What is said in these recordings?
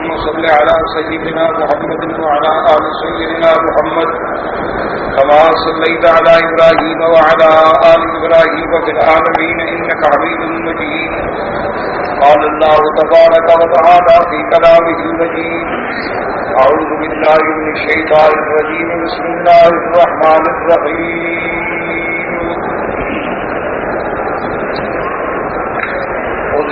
اللهم صل على سيدنا محمد وعلى آل سيدنا محمد كما صليت على إبراهيم وعلى آل إبراهيم في العالمين إنك حميد مجيد. قال الله تبارك وتعالى في كلامه المجيد: أعوذ بالله من الشيطان الرجيم. بسم الله الرحمن الرحيم. خذ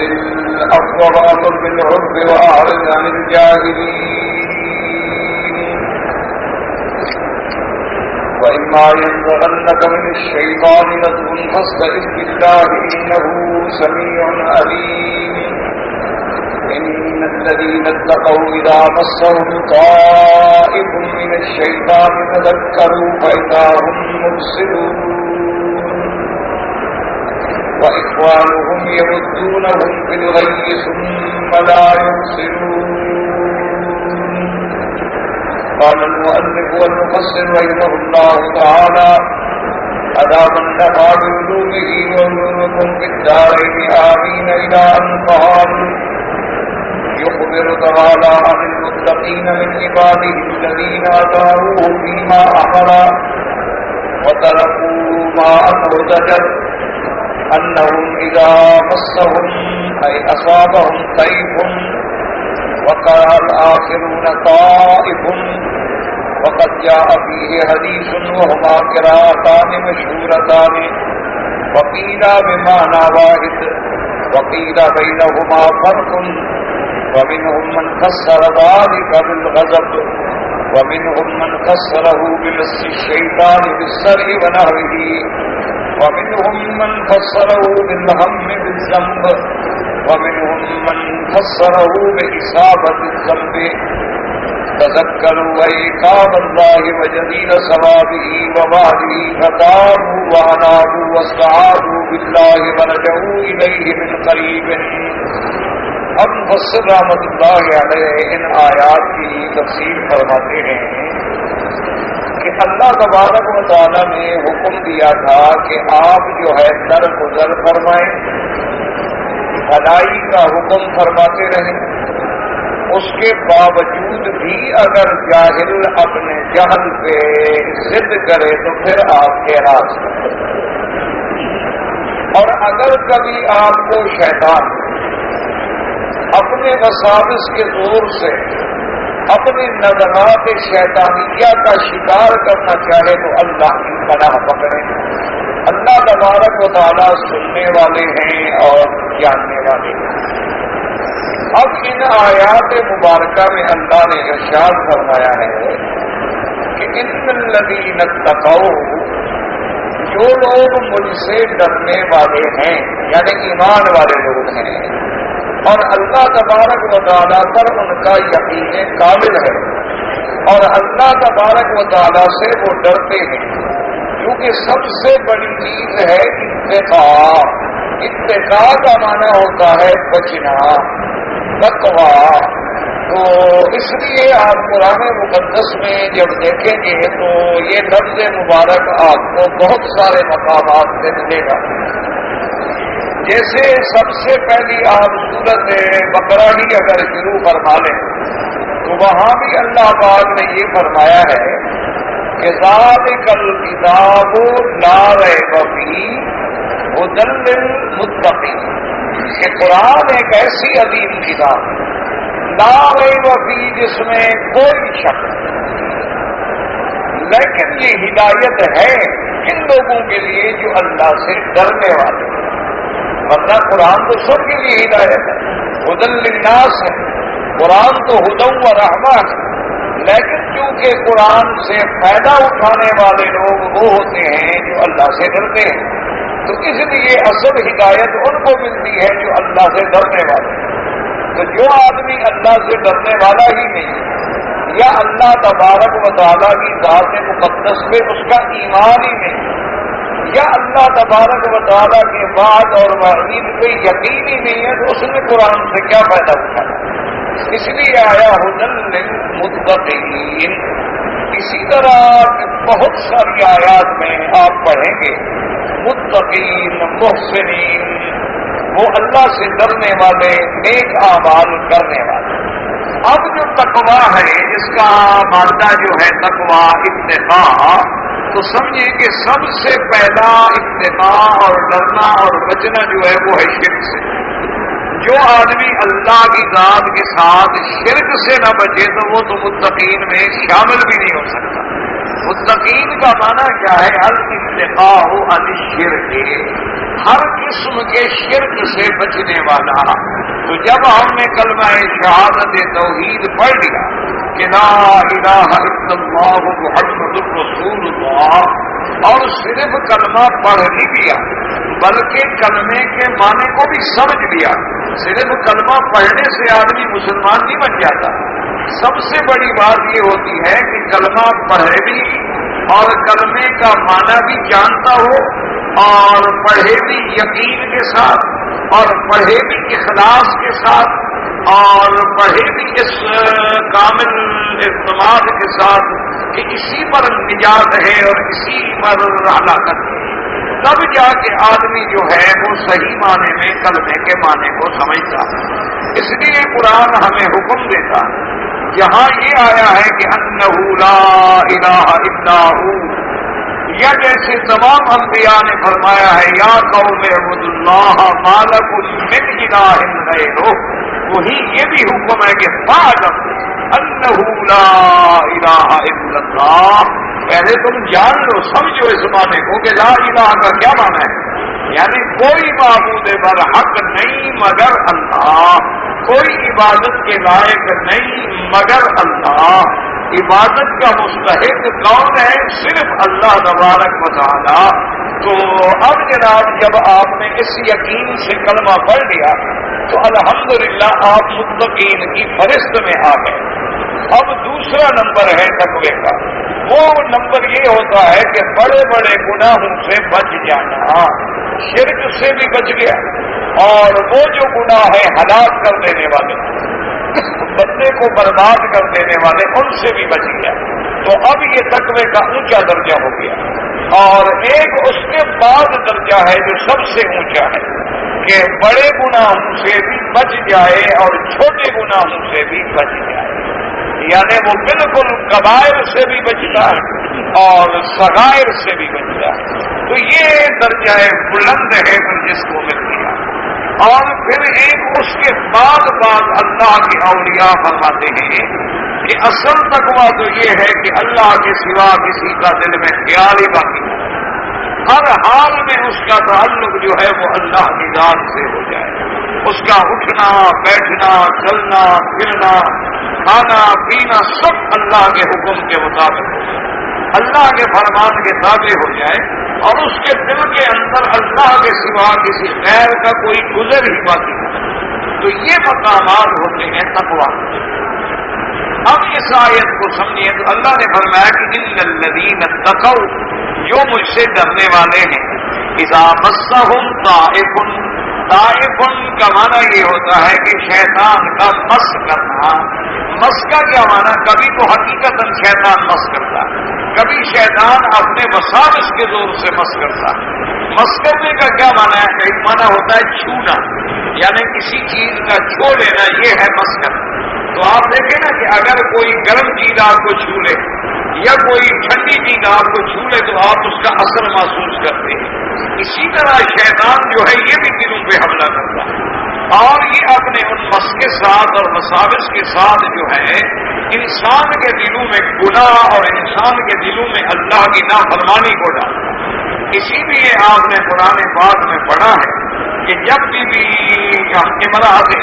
العفو وأمر بالعرف وأعرض عن الجاهلين. وإما ينزغنك من الشيطان نزغ فاستعذ بالله إنه سميع عليم. إن الذين اتقوا إذا مسهم طائف من الشيطان تذكروا فإذا هم مبصرون. وإخوانهم يمدونهم في الغي ثم لا يبصرون. قال المؤلف والمفسر رحمه الله تعالى: ألا من نفع بعلومه وعلومكم في الدارين آمين. إلى أن قال يخبر تعالى عن المتقين من عباده الذين أطاعوه فيما أمر وتركوا ما أمر زجر، أنهم إذا مسهم أي أصابهم طيف وقال الآخرون طائف. وقد جاء فيه حديث وهما قراءتان مشهورتان، وقيل بمعنى واحد وقيل بينهما فرق. ومنهم من فسر ذلك بالغضب ومنهم من فسره بمس الشيطان بالسرع ونحوه، ومنهم من فسره بالهم بالذنب، ومنهم من فسره بإصابة الذنب. تذكروا عقاب الله وجزيل ثوابه ووعده فتابوا وأنابوا واستعاذوا بالله ورجعوا إليه من قريب. اب مفسر رحمۃ اللہ علیہ ان آیات کی تفسیر فرماتے ہیں کہ اللہ تبارک و تعالیٰ نے حکم دیا تھا کہ آپ جو ہے درگزر فرمائیں، بھلائی کا حکم فرماتے رہیں. اس کے باوجود بھی اگر جاہل اپنے جہل پہ ضد کرے تو پھر آپ اعراض کریں. اور اگر کبھی آپ کو شیطان اپنے وساوس کے زور سے اپنی نظرات شیطانیہ کا شکار کرنا چاہے تو اللہ کی پناہ پکڑیں. اللہ تبارک و تعالیٰ سننے والے ہیں اور جاننے والے ہیں. اب ان آیات مبارکہ میں اللہ نے ارشاد فرمایا ہے کہ ان الذین اتقوا، جو لوگ مجھ سے ڈرنے والے ہیں یعنی ایمان والے لوگ ہیں اور اللہ تبارک و تعالیٰ پر ان کا یقین کامل ہے اور اللہ تبارک و تعالیٰ سے وہ ڈرتے ہیں، کیونکہ سب سے بڑی چیز ہے اتقاء. اتقاء کا معنی ہوتا ہے بچنا، تقویٰ. تو اس لیے آپ قرآن مقدس میں جب دیکھیں گے تو یہ لفظ مبارک آپ کو بہت سارے مقامات سے ملے گا. جیسے سب سے پہلی آپ سورت بقرہ ہی اگر شروع فرما لیں تو وہاں بھی اللہ پاک نے یہ فرمایا ہے کہ ذالک الکتاب لا ریب فیہ ھدی للمتقین، کہ قرآن ایک ایسی عظیم کتاب لا ریب فیہ جس میں کوئی شک، لیکن یہ ہدایت ہے ان لوگوں کے لیے جو اللہ سے ڈرنے والے. ورنہ قرآن تو سب کے لیے ہدایت ہے، ھدی للناس ہے، قرآن تو ھدی و رحمہ ہے. لیکن چونکہ قرآن سے فائدہ اٹھانے والے لوگ وہ ہوتے ہیں جو اللہ سے ڈرتے ہیں، تو اس لیے اصل ہدایت ان کو ملتی ہے جو اللہ سے ڈرنے والے. تو جو آدمی اللہ سے ڈرنے والا ہی نہیں یا اللہ تبارک و تعالیٰ کی ذات مقدس پہ اس کا ایمان ہی نہیں یا اللہ تبارک و تعالیٰ کے بعد اور وعید پہ یقین ہی نہیں ہے تو اس نے قرآن سے کیا فائدہ اٹھایا. اس لیے آیا ھدی للمتقین. اسی طرح بہت ساری آیات میں آپ پڑھیں گے متقین، محسنین، وہ اللہ سے ڈرنے والے، نیک اعمال کرنے والے. اب جو تقویٰ ہے اس کا مادہ جو ہے تقویٰ اتقاء، تو سمجھیں کہ سب سے پہلا اتقاء اور ڈرنا اور بچنا جو ہے وہ ہے شرک سے۔ جو آدمی اللہ کی ذات کے ساتھ شرک سے نہ بچے تو وہ تو متقین میں شامل بھی نہیں ہو سکتا۔ متقین کا معنی کیا ہے؟ الاتقاء عن الشرک، ہر قسم کے شرک سے بچنے والا۔ تو جب ہم نے کلمہ شہادت توحید پڑھ لیا کہ لا الہ الا اللہ محمد الرسول اللہ، اور صرف کلمہ پڑھ نہیں لیا بلکہ کلمے کے معنی کو بھی سمجھ لیا۔ صرف کلمہ پڑھنے سے آدمی مسلمان نہیں بن جاتا۔ سب سے بڑی بات یہ ہوتی ہے کہ کلمہ پڑھے بھی اور کلمے کا معنی بھی جانتا ہو، اور پڑھے بھی یقین کے ساتھ، اور پڑھے بھی اخلاص کے ساتھ، اور پڑھے بھی اس کامل اعتماد کے ساتھ کہ اسی پر نجات ہے اور اسی پر ہلاکت ہے۔ تب جا کے آدمی جو ہے وہ صحیح معنی میں کلمے کے معنی کو سمجھتا ہے۔ اس لیے قرآن ہمیں حکم دیتا ہے، یہاں یہ آیا ہے کہ انہ لا الہ الا ہو، یا جیسے تمام انبیاء نے فرمایا ہے یا قوم اعبدوا اللہ ما لکم من الہ غیرہ، وہی یہ بھی حکم ہے کہ فاعلم انہ لا الہ الا اللہ، پہلے تم جان لو، سمجھو اس معنی کو کہ لا الہ کا کیا معنی ہے، یعنی کوئی معبود برحق نہیں مگر اللہ، کوئی عبادت کے لائق نہیں مگر اللہ۔ عبادت کا مستحق کون ہے؟ صرف اللہ تبارک و تعالی۔ تو اب جناب جب آپ نے اس یقین سے کلمہ پڑھ لیا تو الحمدللہ آپ متقین کی فہرست میں آ گئے۔ اب دوسرا نمبر ہے تقوی کا، وہ نمبر یہ ہوتا ہے کہ بڑے بڑے گناہوں سے بچ جانا۔ شرک سے بھی بچ گیا، اور وہ جو گناہ ہے ہلاک کر دینے والے، بندے کو برباد کر دینے والے، ان سے بھی بچ گیا۔ تو اب یہ تقوی کا اونچا درجہ ہو گیا۔ اور ایک اس کے بعد درجہ ہے جو سب سے اونچا ہے کہ بڑے گناہوں سے بھی بچ جائے اور چھوٹے گناہوں سے بھی بچ جائے، یعنی وہ بالکل کبائر سے بھی بچتا ہے اور صغائر سے بھی بچتا ہے۔ تو یہ درجہ بلند ہے پھر جس کو مل گیا۔ اور پھر ایک اس کے بعد اللہ کے اولیاء فرماتے ہیں کہ اصل تقویٰ تو یہ ہے کہ اللہ کے سوا کسی کا دل میں خیال ہی باقی نہیں، ہر حال میں اس کا تعلق جو ہے وہ اللہ کی ذات سے ہو جائے، اس کا اٹھنا بیٹھنا چلنا پھرنا کھانا پینا سب اللہ کے حکم کے مطابق ہو جائے، اللہ کے فرمان کے تابع ہو جائے، اور اس کے دل کے اندر اللہ کے سوا کسی غیر کا کوئی گزر ہی باقی نہیں۔ تو یہ مقامات ہوتے ہیں تقویٰ۔ اب اس آیت کو سمجھیے تو اللہ نے فرمایا کہ ان الذین اتقوا، جو مجھ سے ڈرنے والے ہیں، اذا مسہم طائف، طائف کا معنی یہ ہوتا ہے کہ شیطان کا مس کرنا۔ مس کا کیا معنی؟ کبھی تو حقیقتاً شیطان مس کرتا ہے، کبھی شیطان اپنے وساوس کے زور سے مس کرتا ہے۔ مس کرنے کا کیا معنی ہے؟ ایک معنی ہوتا ہے چھونا، یعنی کسی چیز کا چھو لینا، یہ ہے مس کرنا۔ تو آپ دیکھیں نا کہ اگر کوئی گرم چیز آپ کو چھو لے یا کوئی ٹھنڈی چیز آپ کو چھو لے تو آپ اس کا اثر محسوس کرتے ہیں۔ اسی طرح شیطان جو ہے یہ بھی دلوں پہ حملہ کرتا ہے، اور یہ اپنے ان مس کے ساتھ اور وساوس کے ساتھ جو ہے انسان کے دلوں میں گناہ اور انسان کے دلوں میں اللہ کی نافرمانی کو ڈالتا ہے۔ اسی لیے آپ نے قرآن پاک میں پڑھا ہے کہ جب بھی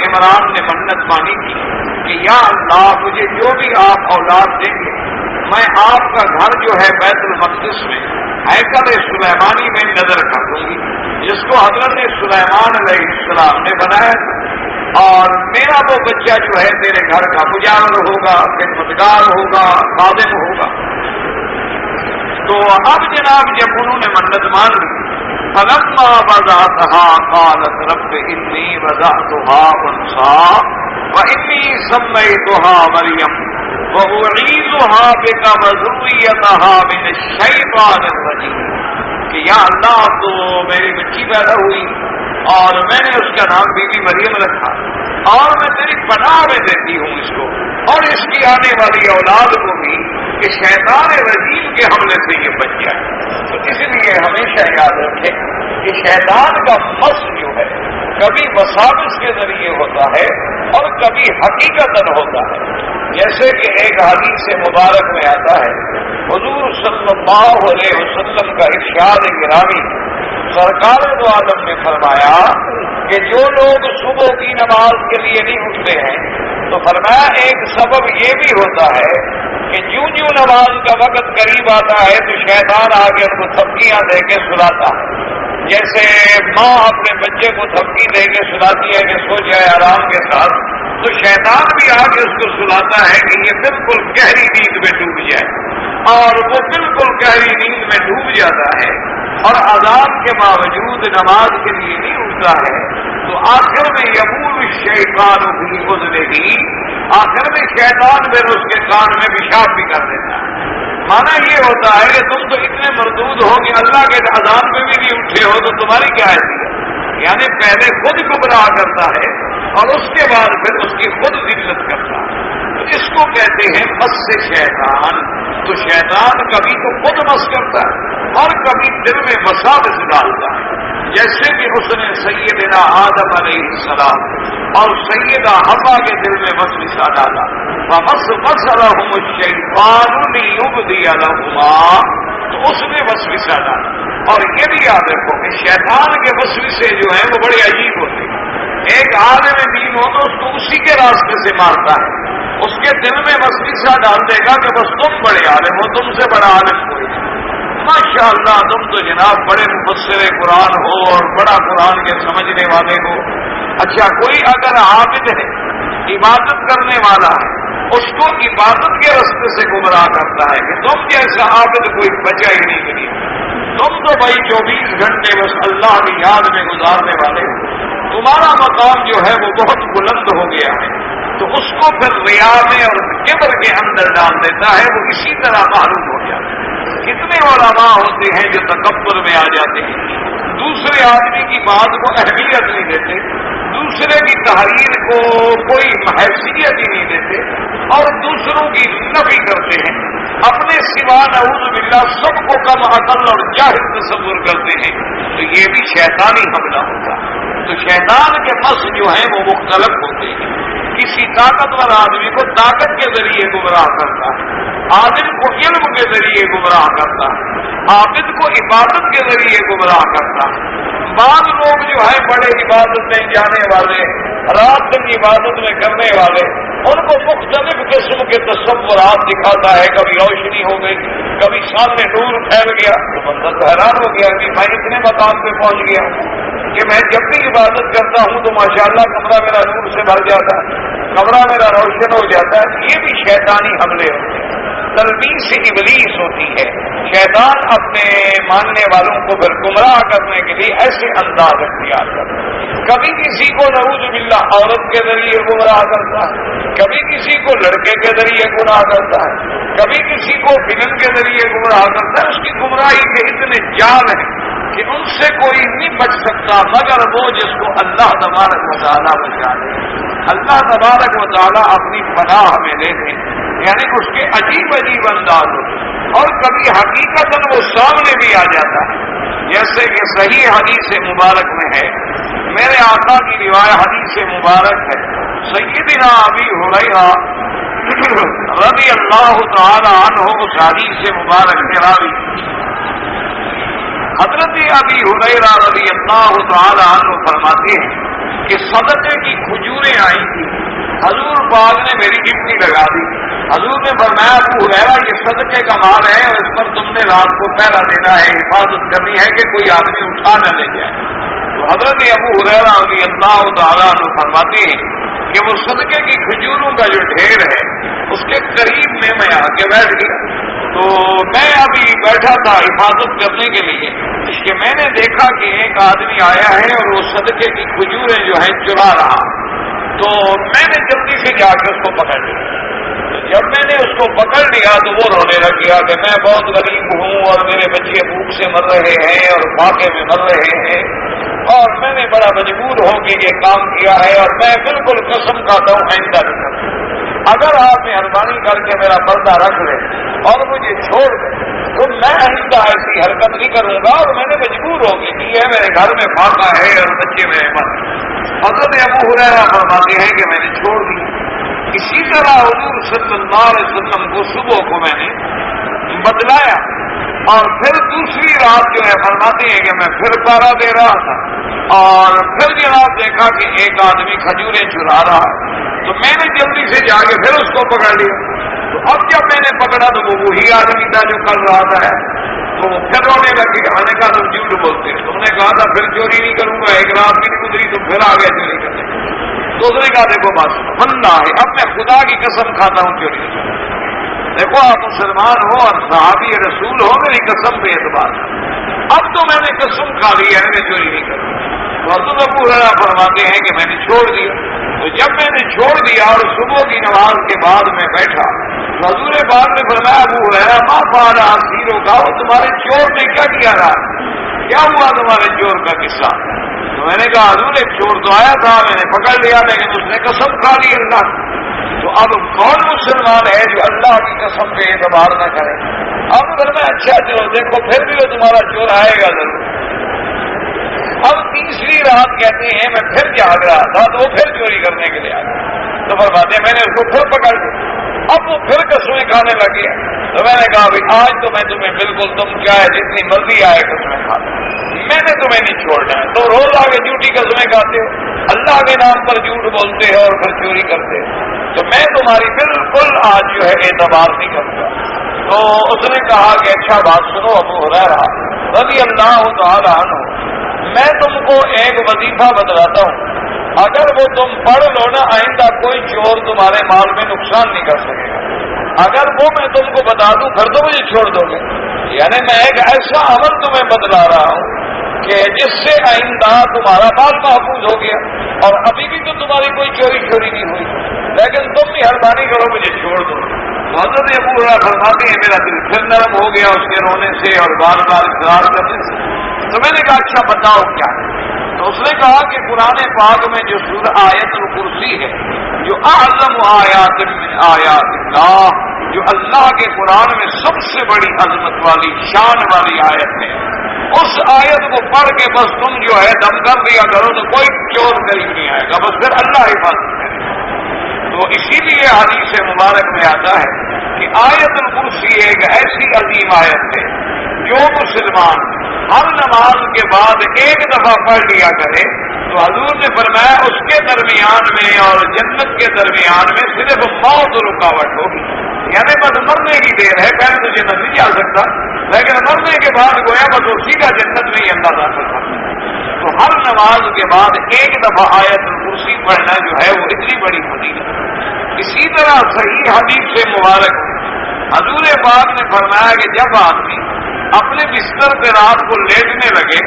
عمران نے منت مانی تھی کہ یا اللہ مجھے جو بھی آپ اولاد دیں گے میں آپ کا گھر جو ہے بیت المقدس میں ہیکل سلیمانی میں نظر کر دوں گی، جس کو حضرت سلیمان علیہ السلام نے بنایا تھا، اور میرا وہ بچہ جو ہے تیرے گھر کا مجاور ہوگا، خدمتگار ہوگا، خادم ہوگا۔ تو اب جناب جب انہوں نے منت مان لی، فلما وضعتها قالت رب انی وضعتها انثى وانی سمیتها مریم وأعيذها بك وذريتها من الشیطان الرجیم، کہ یا اللہ تو میری بچی پیدا ہوئی اور میں نے اس کا نام بی بی مریم رکھا، اور میں تیری پناہ میں دیتی ہوں اس کو اور اس کی آنے والی اولاد کو بھی کہ شیطان رجیم کے حملے سے یہ بچ جائے۔ تو اس لیے ہمیشہ یاد رکھیں کہ شیطان کا مس جو ہے کبھی وساوس کے ذریعے ہوتا ہے اور کبھی حقیقتاً ہوتا ہے۔ جیسے کہ ایک حدیث مبارک میں آتا ہے، حضور صلی اللہ علیہ وسلم کا ارشاد گرامی سرکار دو عالم نے فرمایا کہ جو لوگ صبح کی نماز کے لیے نہیں اٹھتے ہیں تو فرمایا ایک سبب یہ بھی ہوتا ہے کہ جو نماز کا وقت قریب آتا ہے تو شیطان آگے ان کو تھپکیاں دے کے سلاتا ہے۔ جیسے ماں اپنے بچے کو تھپکی دے کے سلاتی ہے کہ سو جائے آرام کے ساتھ، تو شیطان بھی آگے اس کو سلاتا ہے کہ یہ بالکل گہری نیند میں ڈوب جائے، اور وہ بالکل گہری نیند میں ڈوب جاتا ہے اور اذان کے باوجود نماز کے لیے نہیں اٹھتا ہے، تو آخر میں یبول الشیطان فی اذنہ، آخر میں شیطان پھر اس کے کان میں پیشاب بھی کر دیتا ہے۔ مانا یہ ہوتا ہے کہ تم تو اتنے مردود ہو کہ اللہ کے اذان پہ بھی نہیں اٹھے ہو تو تمہاری کیا حیثیت؟ یعنی پہلے خود گمراہ کرتا ہے اور اس کے بعد پھر اس کی خود ذلت کرتا ہے۔ تو اس کو کہتے ہیں مس سے شیطان۔ تو شیطان کبھی تو خود مس کرتا ہے اور کبھی دل میں وساوس ڈالتا ہے، جیسے کہ اس نے سیدنا آدم علیہ السلام اور سیدہ حوا کے دل میں وسوسہ ڈالا، وَوَسْوَسَ الشَّيْطَانُ لِيُبْدِيَ لَهُمَا، تو اس نے وسوسہ ڈالا۔ اور یہ بھی یاد رکھو کہ شیطان کے وسوسے جو ہیں وہ بڑے عجیب ہوتے ہیں۔ ایک عالم دین ہو تو اس کو اسی کے راستے سے مارتا ہے، اس کے دل میں وسوسہ ڈال دے گا کہ بس تم بڑے عالم ہو، تم سے بڑا عالم کوئی نہیں۔ ماشاءاللہ تم تو جناب بڑے مفسر قرآن ہو اور بڑا قرآن کے سمجھنے والے ہو۔ اچھا، کوئی اگر عابد ہے، عبادت کرنے والا ہے، اس کو عبادت کے راستے سے گمراہ کرتا ہے کہ تم جیسا عابد کوئی بچا ہی نہیں ملی، تم تو بھائی 24 گھنٹے بس اللہ کی یاد میں گزارنے والے ہو، تمہارا مقام جو ہے وہ بہت بلند ہو گیا ہے، تو اس کو پھر ریا میں اور کبر کے اندر ڈال دیتا ہے، وہ اسی طرح معروف ہو جاتا ہے۔ کتنے علماء ہوتے ہیں جو تکبر میں آ جاتے ہیں، دوسرے آدمی کی بات کو اہمیت نہیں دیتے، دوسرے کی تحریر کو کوئی حیثیت ہی نہیں دیتے اور دوسروں کی نفی کرتے ہیں، اپنے سوا نعوذ باللہ سب کو کم عقل اور جاہل تصور کرتے ہیں، تو یہ بھی شیطانی حملہ ہوتا ہے۔ تو شیطان کے مس جو ہیں وہ مختلف ہوتے ہیں، کسی طاقتور آدمی کو طاقت کے ذریعے گمراہ کرتا ہے، عالم کو علم کے ذریعے گمراہ کرتا ہے، عابد کو عبادت کے ذریعے گمراہ کرتا ہے۔ بعض لوگ جو ہے بڑے عبادت میں جانے والے، رات دن عبادت میں کرنے والے، ان کو مختلف قسم کے تصورات دکھاتا ہے، کبھی روشنی ہو گئی، کبھی سامنے نور پھیل گیا، تو بندہ تو حیران ہو گیا کہ میں اتنے مقام پہ پہنچ گیا کہ میں جب بھی عبادت کرتا ہوں تو ماشاءاللہ کمرہ میرا نور سے بھر جاتا ہے، کمرہ میرا روشن ہو جاتا ہے۔ یہ بھی شیطانی حملے ہوتے ہیں، تلبیس ابلیس ہوتی ہے۔ شیطان اپنے ماننے والوں کو پھر گمراہ کرنے کے لیے ایسے انداز اختیار کرتا ہے، کبھی کسی کو نعوذ باللہ عورت کے ذریعے گمراہ کرتا ہے، کبھی کسی کو لڑکے کے ذریعے گمراہ کرتا ہے، کبھی کسی کو فلم کے ذریعے گمراہ کرتا ہے۔ اس کی گمراہی کے اتنے جال ہیں کہ ان سے کوئی نہیں بچ سکتا مگر وہ جس کو اللہ تبارک و تعالیٰ بچا لے، اللہ تبارک و تعالیٰ اپنی پناہ میں لے دے، یعنی اس کے عجیب عجیب انداز ہو، اور کبھی حقیقتاً وہ سامنے بھی آ جاتا ہے، جیسے کہ صحیح حدیث مبارک میں ہے، میرے آقا کی روایت حدیث مبارک ہے، سیدنا ابی ہریرہ رضی اللہ تعالی عنہ اس حدیث مبارک کے راوی حضرت ابی ہریرہ رضی اللہ تعالی عنہ فرماتے ہیں کہ صدقے کی کھجوریں آئی تھی، حضور پاک نے میری ڈپٹی لگا دی، حضور نے فرمایا ابو ہریرہ یہ صدقے کا مال ہے اور اس پر تم نے رات کو پہرا دینا ہے، حفاظت کرنی ہے کہ کوئی آدمی اٹھا نہ لے جائے۔ تو حضرت ابو ہریرہ رضی اللہ تعالیٰ عنہ فرماتے ہیں کہ وہ صدقے کی کھجوروں کا جو ڈھیر ہے اس کے قریب میں آ کے بیٹھ گیا، تو میں ابھی بیٹھا تھا حفاظت کرنے کے لیے کہ میں نے دیکھا کہ ایک آدمی آیا ہے اور وہ صدقے کی کھجوریں جو ہیں چرا رہا، تو میں نے جلدی سے جا کے اس کو پکڑ لیا۔ جب میں نے اس کو پکڑ لیا تو وہ رونے لگ گیا کہ میں بہت غریب ہوں اور میرے بچے بھوک سے مر رہے ہیں اور فاقے میں مر رہے ہیں، اور میں نے بڑا مجبور ہو کے یہ کام کیا ہے اور میں بالکل قسم کھاتا ہوں آئندہ نہیں کروں۔ اگر آپ مہربانی کر کے میرا پردہ رکھ لیں اور مجھے چھوڑ دیں تو میں آئندہ ایسی حرکت نہیں کروں گا، اور میں نے مجبور ہو کے کی ہے، میرے گھر میں فاقہ ہے اور بچے میرے مت۔ حضرت ابو ہریرہ فرماتے ہیں کہ میں نے چھوڑ دیا۔ اسی طرح حضور صلی اللہ علیہ وسلم کو صبح کو میں نے بدلایا، اور پھر دوسری رات جو ہے فرماتے ہیں کہ میں پھر پارا دے رہا تھا، اور پھر جناب دیکھا کہ ایک آدمی کھجوریں چرا رہا ہے، تو میں نے جلدی سے جا کے پھر اس کو پکڑ لیا۔ تو اب جب میں نے پکڑا تو وہ وہی آدمی تھا جو کل رہا تھا، تو پھر رونے لگے۔ میں نے کہا تم جھوٹ بولتے ہیں، تم نے کہا تھا پھر چوری نہیں کروں گا، ایک رات بھی نہیں گزری تم پھر آ گئے چوری کرنے۔ تو اس نے کہا دیکھو بات بندہ ہے، اب میں خدا کی قسم کھاتا ہوں چوری نہیں کروں۔ دیکھو آپ مسلمان ہو اور صحابی رسول ہو، میری قسم پہ اعتبار، اب تو میں نے قسم کھا لی ہے میں چوری نہیں کروں۔ تو حضرت ابو ہریرہ فرماتے ہیں کہ میں نے چھوڑ دیا۔ تو جب میں نے چھوڑ دیا اور صبح کی نماز کے بعد میں بیٹھا، حضور پاک نے فرمایا ابو ہریرہ ما فعل اسیروں کا، وہ تمہارے چور نے کیا کیا رہا، کیا ہوا تمہارے چور کا قصہ؟ تو میں نے کہا حضور ایک چور تو آیا تھا، میں نے پکڑ لیا، لیکن اس نے قسم کھا لی اللہ۔ تو اب کون مسلمان ہے جو اللہ کی قسم پہ اعتبار نہ کرے؟ اب اگر میں اچھا چلو دیکھو پھر بھی وہ تمہارا چور آئے گا ضرور۔ اب تیسری رات کہتے ہیں میں پھر جاگ رہا تھا تو وہ پھر چوری کرنے کے لیے آ گیا۔ تو فرماتے ہیں میں نے اس کو پھر پکڑ لیا، اب وہ پھر قسمیں کھانے لگے۔ تو میں نے کہا بھائی آج تو میں تمہیں بالکل تم کیا ہے جتنی مرضی آئے قسمیں کھا لو، میں نے تمہیں نہیں چھوڑنا ہے۔ تو روز آگے جھوٹی قسمیں کھاتے ہو، اللہ کے نام پر جھوٹ بولتے ہو اور پھر چوری کرتے ہو، تو میں تمہاری بالکل آج جو ہے اعتبار نہیں کرتا۔ تو اس نے کہا کہ اچھا بات سنو ابو ہریرہ رضی اللہ تعالی عنہ، میں تم کو ایک وظیفہ بتلاتا ہوں، اگر وہ تم پڑھ لو نا آئندہ کوئی چور تمہارے مال میں نقصان نہیں کر سکے گا۔ اگر وہ میں تم کو بتا دوں پھر تو مجھے چھوڑ دو گے؟ یعنی میں ایک ایسا عمل تمہیں بتلا رہا ہوں کہ جس سے آئندہ تمہارا مال محفوظ ہو گیا، اور ابھی بھی تو تمہاری کوئی چوری نہیں ہوئی، لیکن تم مہربانی کرو مجھے چھوڑ دو۔ تو حضرت ابو ہریرہ فرماتے ہیں میرا دل پھر نرم ہو گیا اس کے رونے سے اور بار بار اصرار کرنے سے۔ تو میں نے کہا اچھا بتاؤ کیا؟ تو اس نے کہا کہ قرآن پاک میں جو سورہ آیت الکرسی ہے، جو اعظم آیات من آیات اللہ، جو اللہ کے قرآن میں سب سے بڑی عظمت والی شان والی آیت ہے، اس آیت کو پڑھ کے بس تم جو ہے دم کر دیا کرو تو کوئی چور قریب نہیں آئے گا، بس پھر اللہ حفاظت کرے۔ تو اسی لیے حدیث مبارک میں آتا ہے کہ آیت الکرسی ایک ایسی عظیم آیت ہے جو مسلمان ہر نماز کے بعد ایک دفعہ پڑھ لیا کرے تو حضور نے فرمایا اس کے درمیان میں اور جنت کے درمیان میں صرف موت رکاوٹ ہوگی، یعنی بس مرنے کی دیر ہے، پہلے تو جنت نہیں جا سکتا، لیکن مرنے کے بعد گویا بس اسی کا جنت میں ہی اللہ داخل کرتا۔ تو ہر نماز کے بعد ایک دفعہ آیت الکرسی پڑھنا جو ہے وہ اتنی بڑی فضیلت ہے۔ اسی طرح صحیح حدیث سے مبارک حضور پاک نے فرمایا کہ جب آدمی اپنے بستر پہ رات کو لیٹنے لگے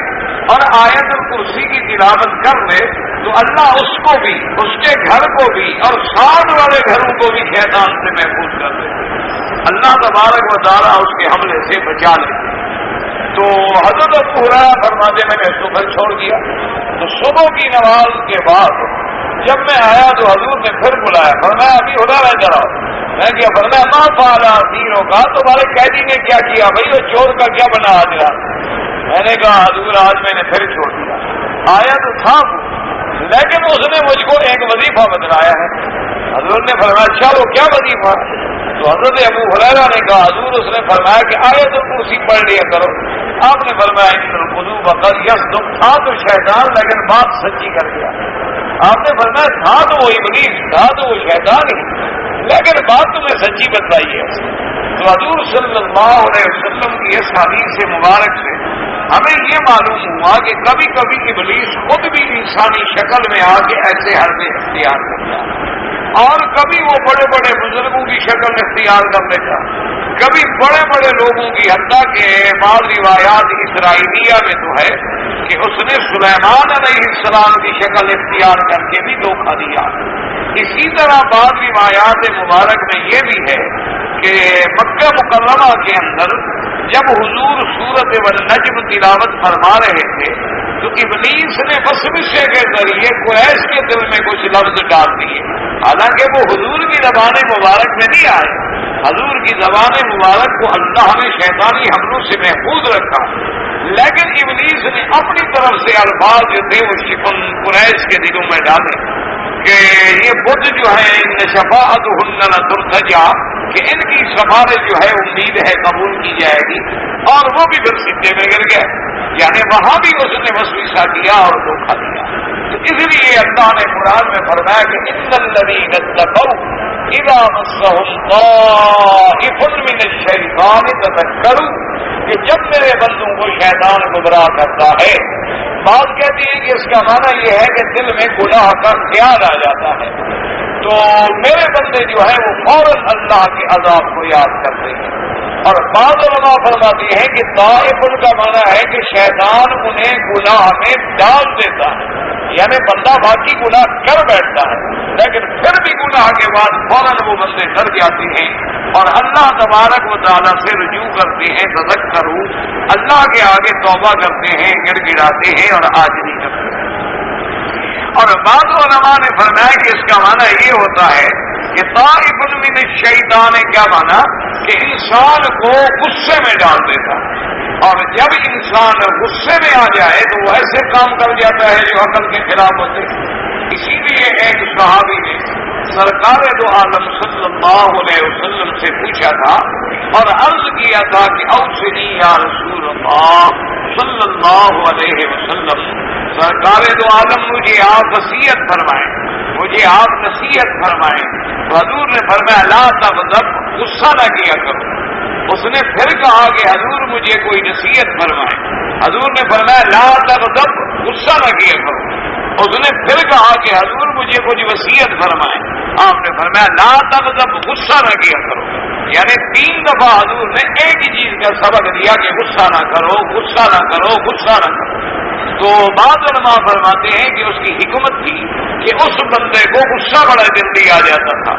اور آیت الکرسی کی تلاوت کر لے تو اللہ اس کو بھی، اس کے گھر کو بھی اور ساتھ والے گھروں کو بھی شیطان سے محفوظ کر دے، اللہ تبارک و تعالیٰ اس کے حملے سے بچا لے۔ تو حضرت ابو ہریرہ فرماتے میں نے صبح چھوڑ دیا۔ تو صبح کی نماز کے بعد جب میں آیا تو حضور نے پھر بلایا، فرمایا ابھی ہریرہ ذرا، میں کیا فرمایا ما فعل اسیروں کا، تمہارے قیدی نے کیا کیا بھائی، وہ چور کا کیا بنا آج رات؟ میں نے کہا حضور آج میں نے پھر چھوڑ دیا، آیا تو تھا لیکن اس نے مجھ کو ایک وظیفہ بتلایا ہے۔ حضور نے فرمایا اچھا وہ کیا وظیفہ؟ تو حضرت ابو ہریرہ نے کہا حضور اس نے فرمایا کہ آیت الکرسی پڑھ لیا کرو۔ آپ نے فرمایا ان القلوب قد یصدق، تھا تو شیطان لیکن بات سچی کر گیا۔ آپ نے فرمایا تھا تو وہ ابلیس، تھا تو وہ شیطان ہی، لیکن بات تمہیں سچی بتلائی ہے۔ تو حضور صلی اللہ علیہ وسلم کی اس حدیث مبارک سے ہمیں یہ معلوم ہوا کہ کبھی کبھی ابلیس خود بھی انسانی شکل میں آ کے ایسے حربے اختیار کرتا ہے، اور کبھی وہ بڑے بڑے بزرگوں کی شکل اختیار کر لیتا، کبھی بڑے بڑے لوگوں کی، حتیٰ کہ بعض روایات اسرائیلیہ میں تو ہے کہ اس نے سلیمان علیہ السلام کی شکل اختیار کر کے بھی دھوکہ دیا۔ اسی طرح بعض روایات مبارک میں یہ بھی ہے کہ مکہ مکرمہ کے اندر جب حضور سورۃ والنجم تلاوت فرما رہے تھے تو ابلیس نے وسوسے کے ذریعے قریش کے دل میں کچھ لفظ ڈال دیے، حالانکہ وہ حضور کی زبان مبارک میں نہیں آئے، حضور کی زبان مبارک کو اللہ نے شیطانی حملوں سے محفوظ رکھا، لیکن ابلیس نے اپنی طرف سے الفاظ جو تھے وہ شکن قریش کے دلوں میں ڈالے کہ یہ بدھ جو ہے ان شفاعتہن لترتجی، کہ ان کی سفارش جو ہے امید ہے قبول کی جائے گی، اور وہ بھی پھر سجدے میں گر گئے، یعنی وہاں بھی اس نے وسوسہ کیا اور دھوکہ دیا۔ تو اس لیے اللہ نے قرآن میں فرمایا کہ ان الذین اتقوا اذا مسهم طائف من الشیطان تذکروا، کہ جب میرے بندوں کو شیطان گمراہ کرتا ہے، بات کہتی ہے کہ اس کا معنی یہ ہے کہ دل میں گناہ کا خیال آ جاتا ہے تو میرے بندے جو ہے وہ فوراً اللہ کے عذاب کو یاد کرتے ہیں۔ اور بعض علماء فرماتی ہیں کہ طائف کا معنی ہے کہ شیطان انہیں گناہ میں ڈال دیتا ہے، یعنی بندہ باقی گناہ کر بیٹھتا ہے لیکن پھر بھی گناہ کے بعد فوراً وہ بندے ڈر جاتے ہیں اور اللہ تبارک و تعالیٰ سے رجوع کرتے ہیں، تذکروا، اللہ کے آگے توبہ کرتے ہیں، گڑ گڑاتے ہیں اور عاجزی کرتے ہیں۔ اور بعض علماء نے فرمایا کہ اس کا معنی یہ ہوتا ہے کہ طائف من الشیطان، کیا معنی کہ انسان کو غصے میں ڈال دیتا ہے، اور جب انسان غصے میں آ جائے تو وہ ایسے کام کر جاتا ہے جو عقل کے خلاف ہوتے ہیں۔ اسی لیے ایک صحابی نے سرکار دو عالم صلی اللہ علیہ وسلم سے پوچھا تھا اور عرض کیا تھا کہ اوصنی یا رسول اللہ صلی اللہ علیہ وسلم، سرکار دو عالم مجھے آپ وصیت فرمائیں، مجھے آپ نصیحت فرمائیں۔ تو حضور نے فرمایا لا تغضب، غصہ نہ کیا کرو۔ اس نے پھر کہا کہ حضور مجھے کوئی نصیحت فرمائیں، حضور نے فرمایا لا تغضب، غصہ نہ کیا کرو۔ اس نے پھر کہا کہ حضور مجھے کوئی وصیت فرمائیں، آپ نے فرمایا لا تغضب، غصہ نہ کیا کرو۔ یعنی 3 دفعہ حضور نے ایک ہی چیز کا سبق دیا کہ غصہ نہ کرو، غصہ نہ کرو، غصہ نہ کرو۔ تو بعض علماء فرماتے ہیں کہ اس کی حکمت تھی کہ اس بندے کو غصہ بڑا جلدی آ جاتا تھا۔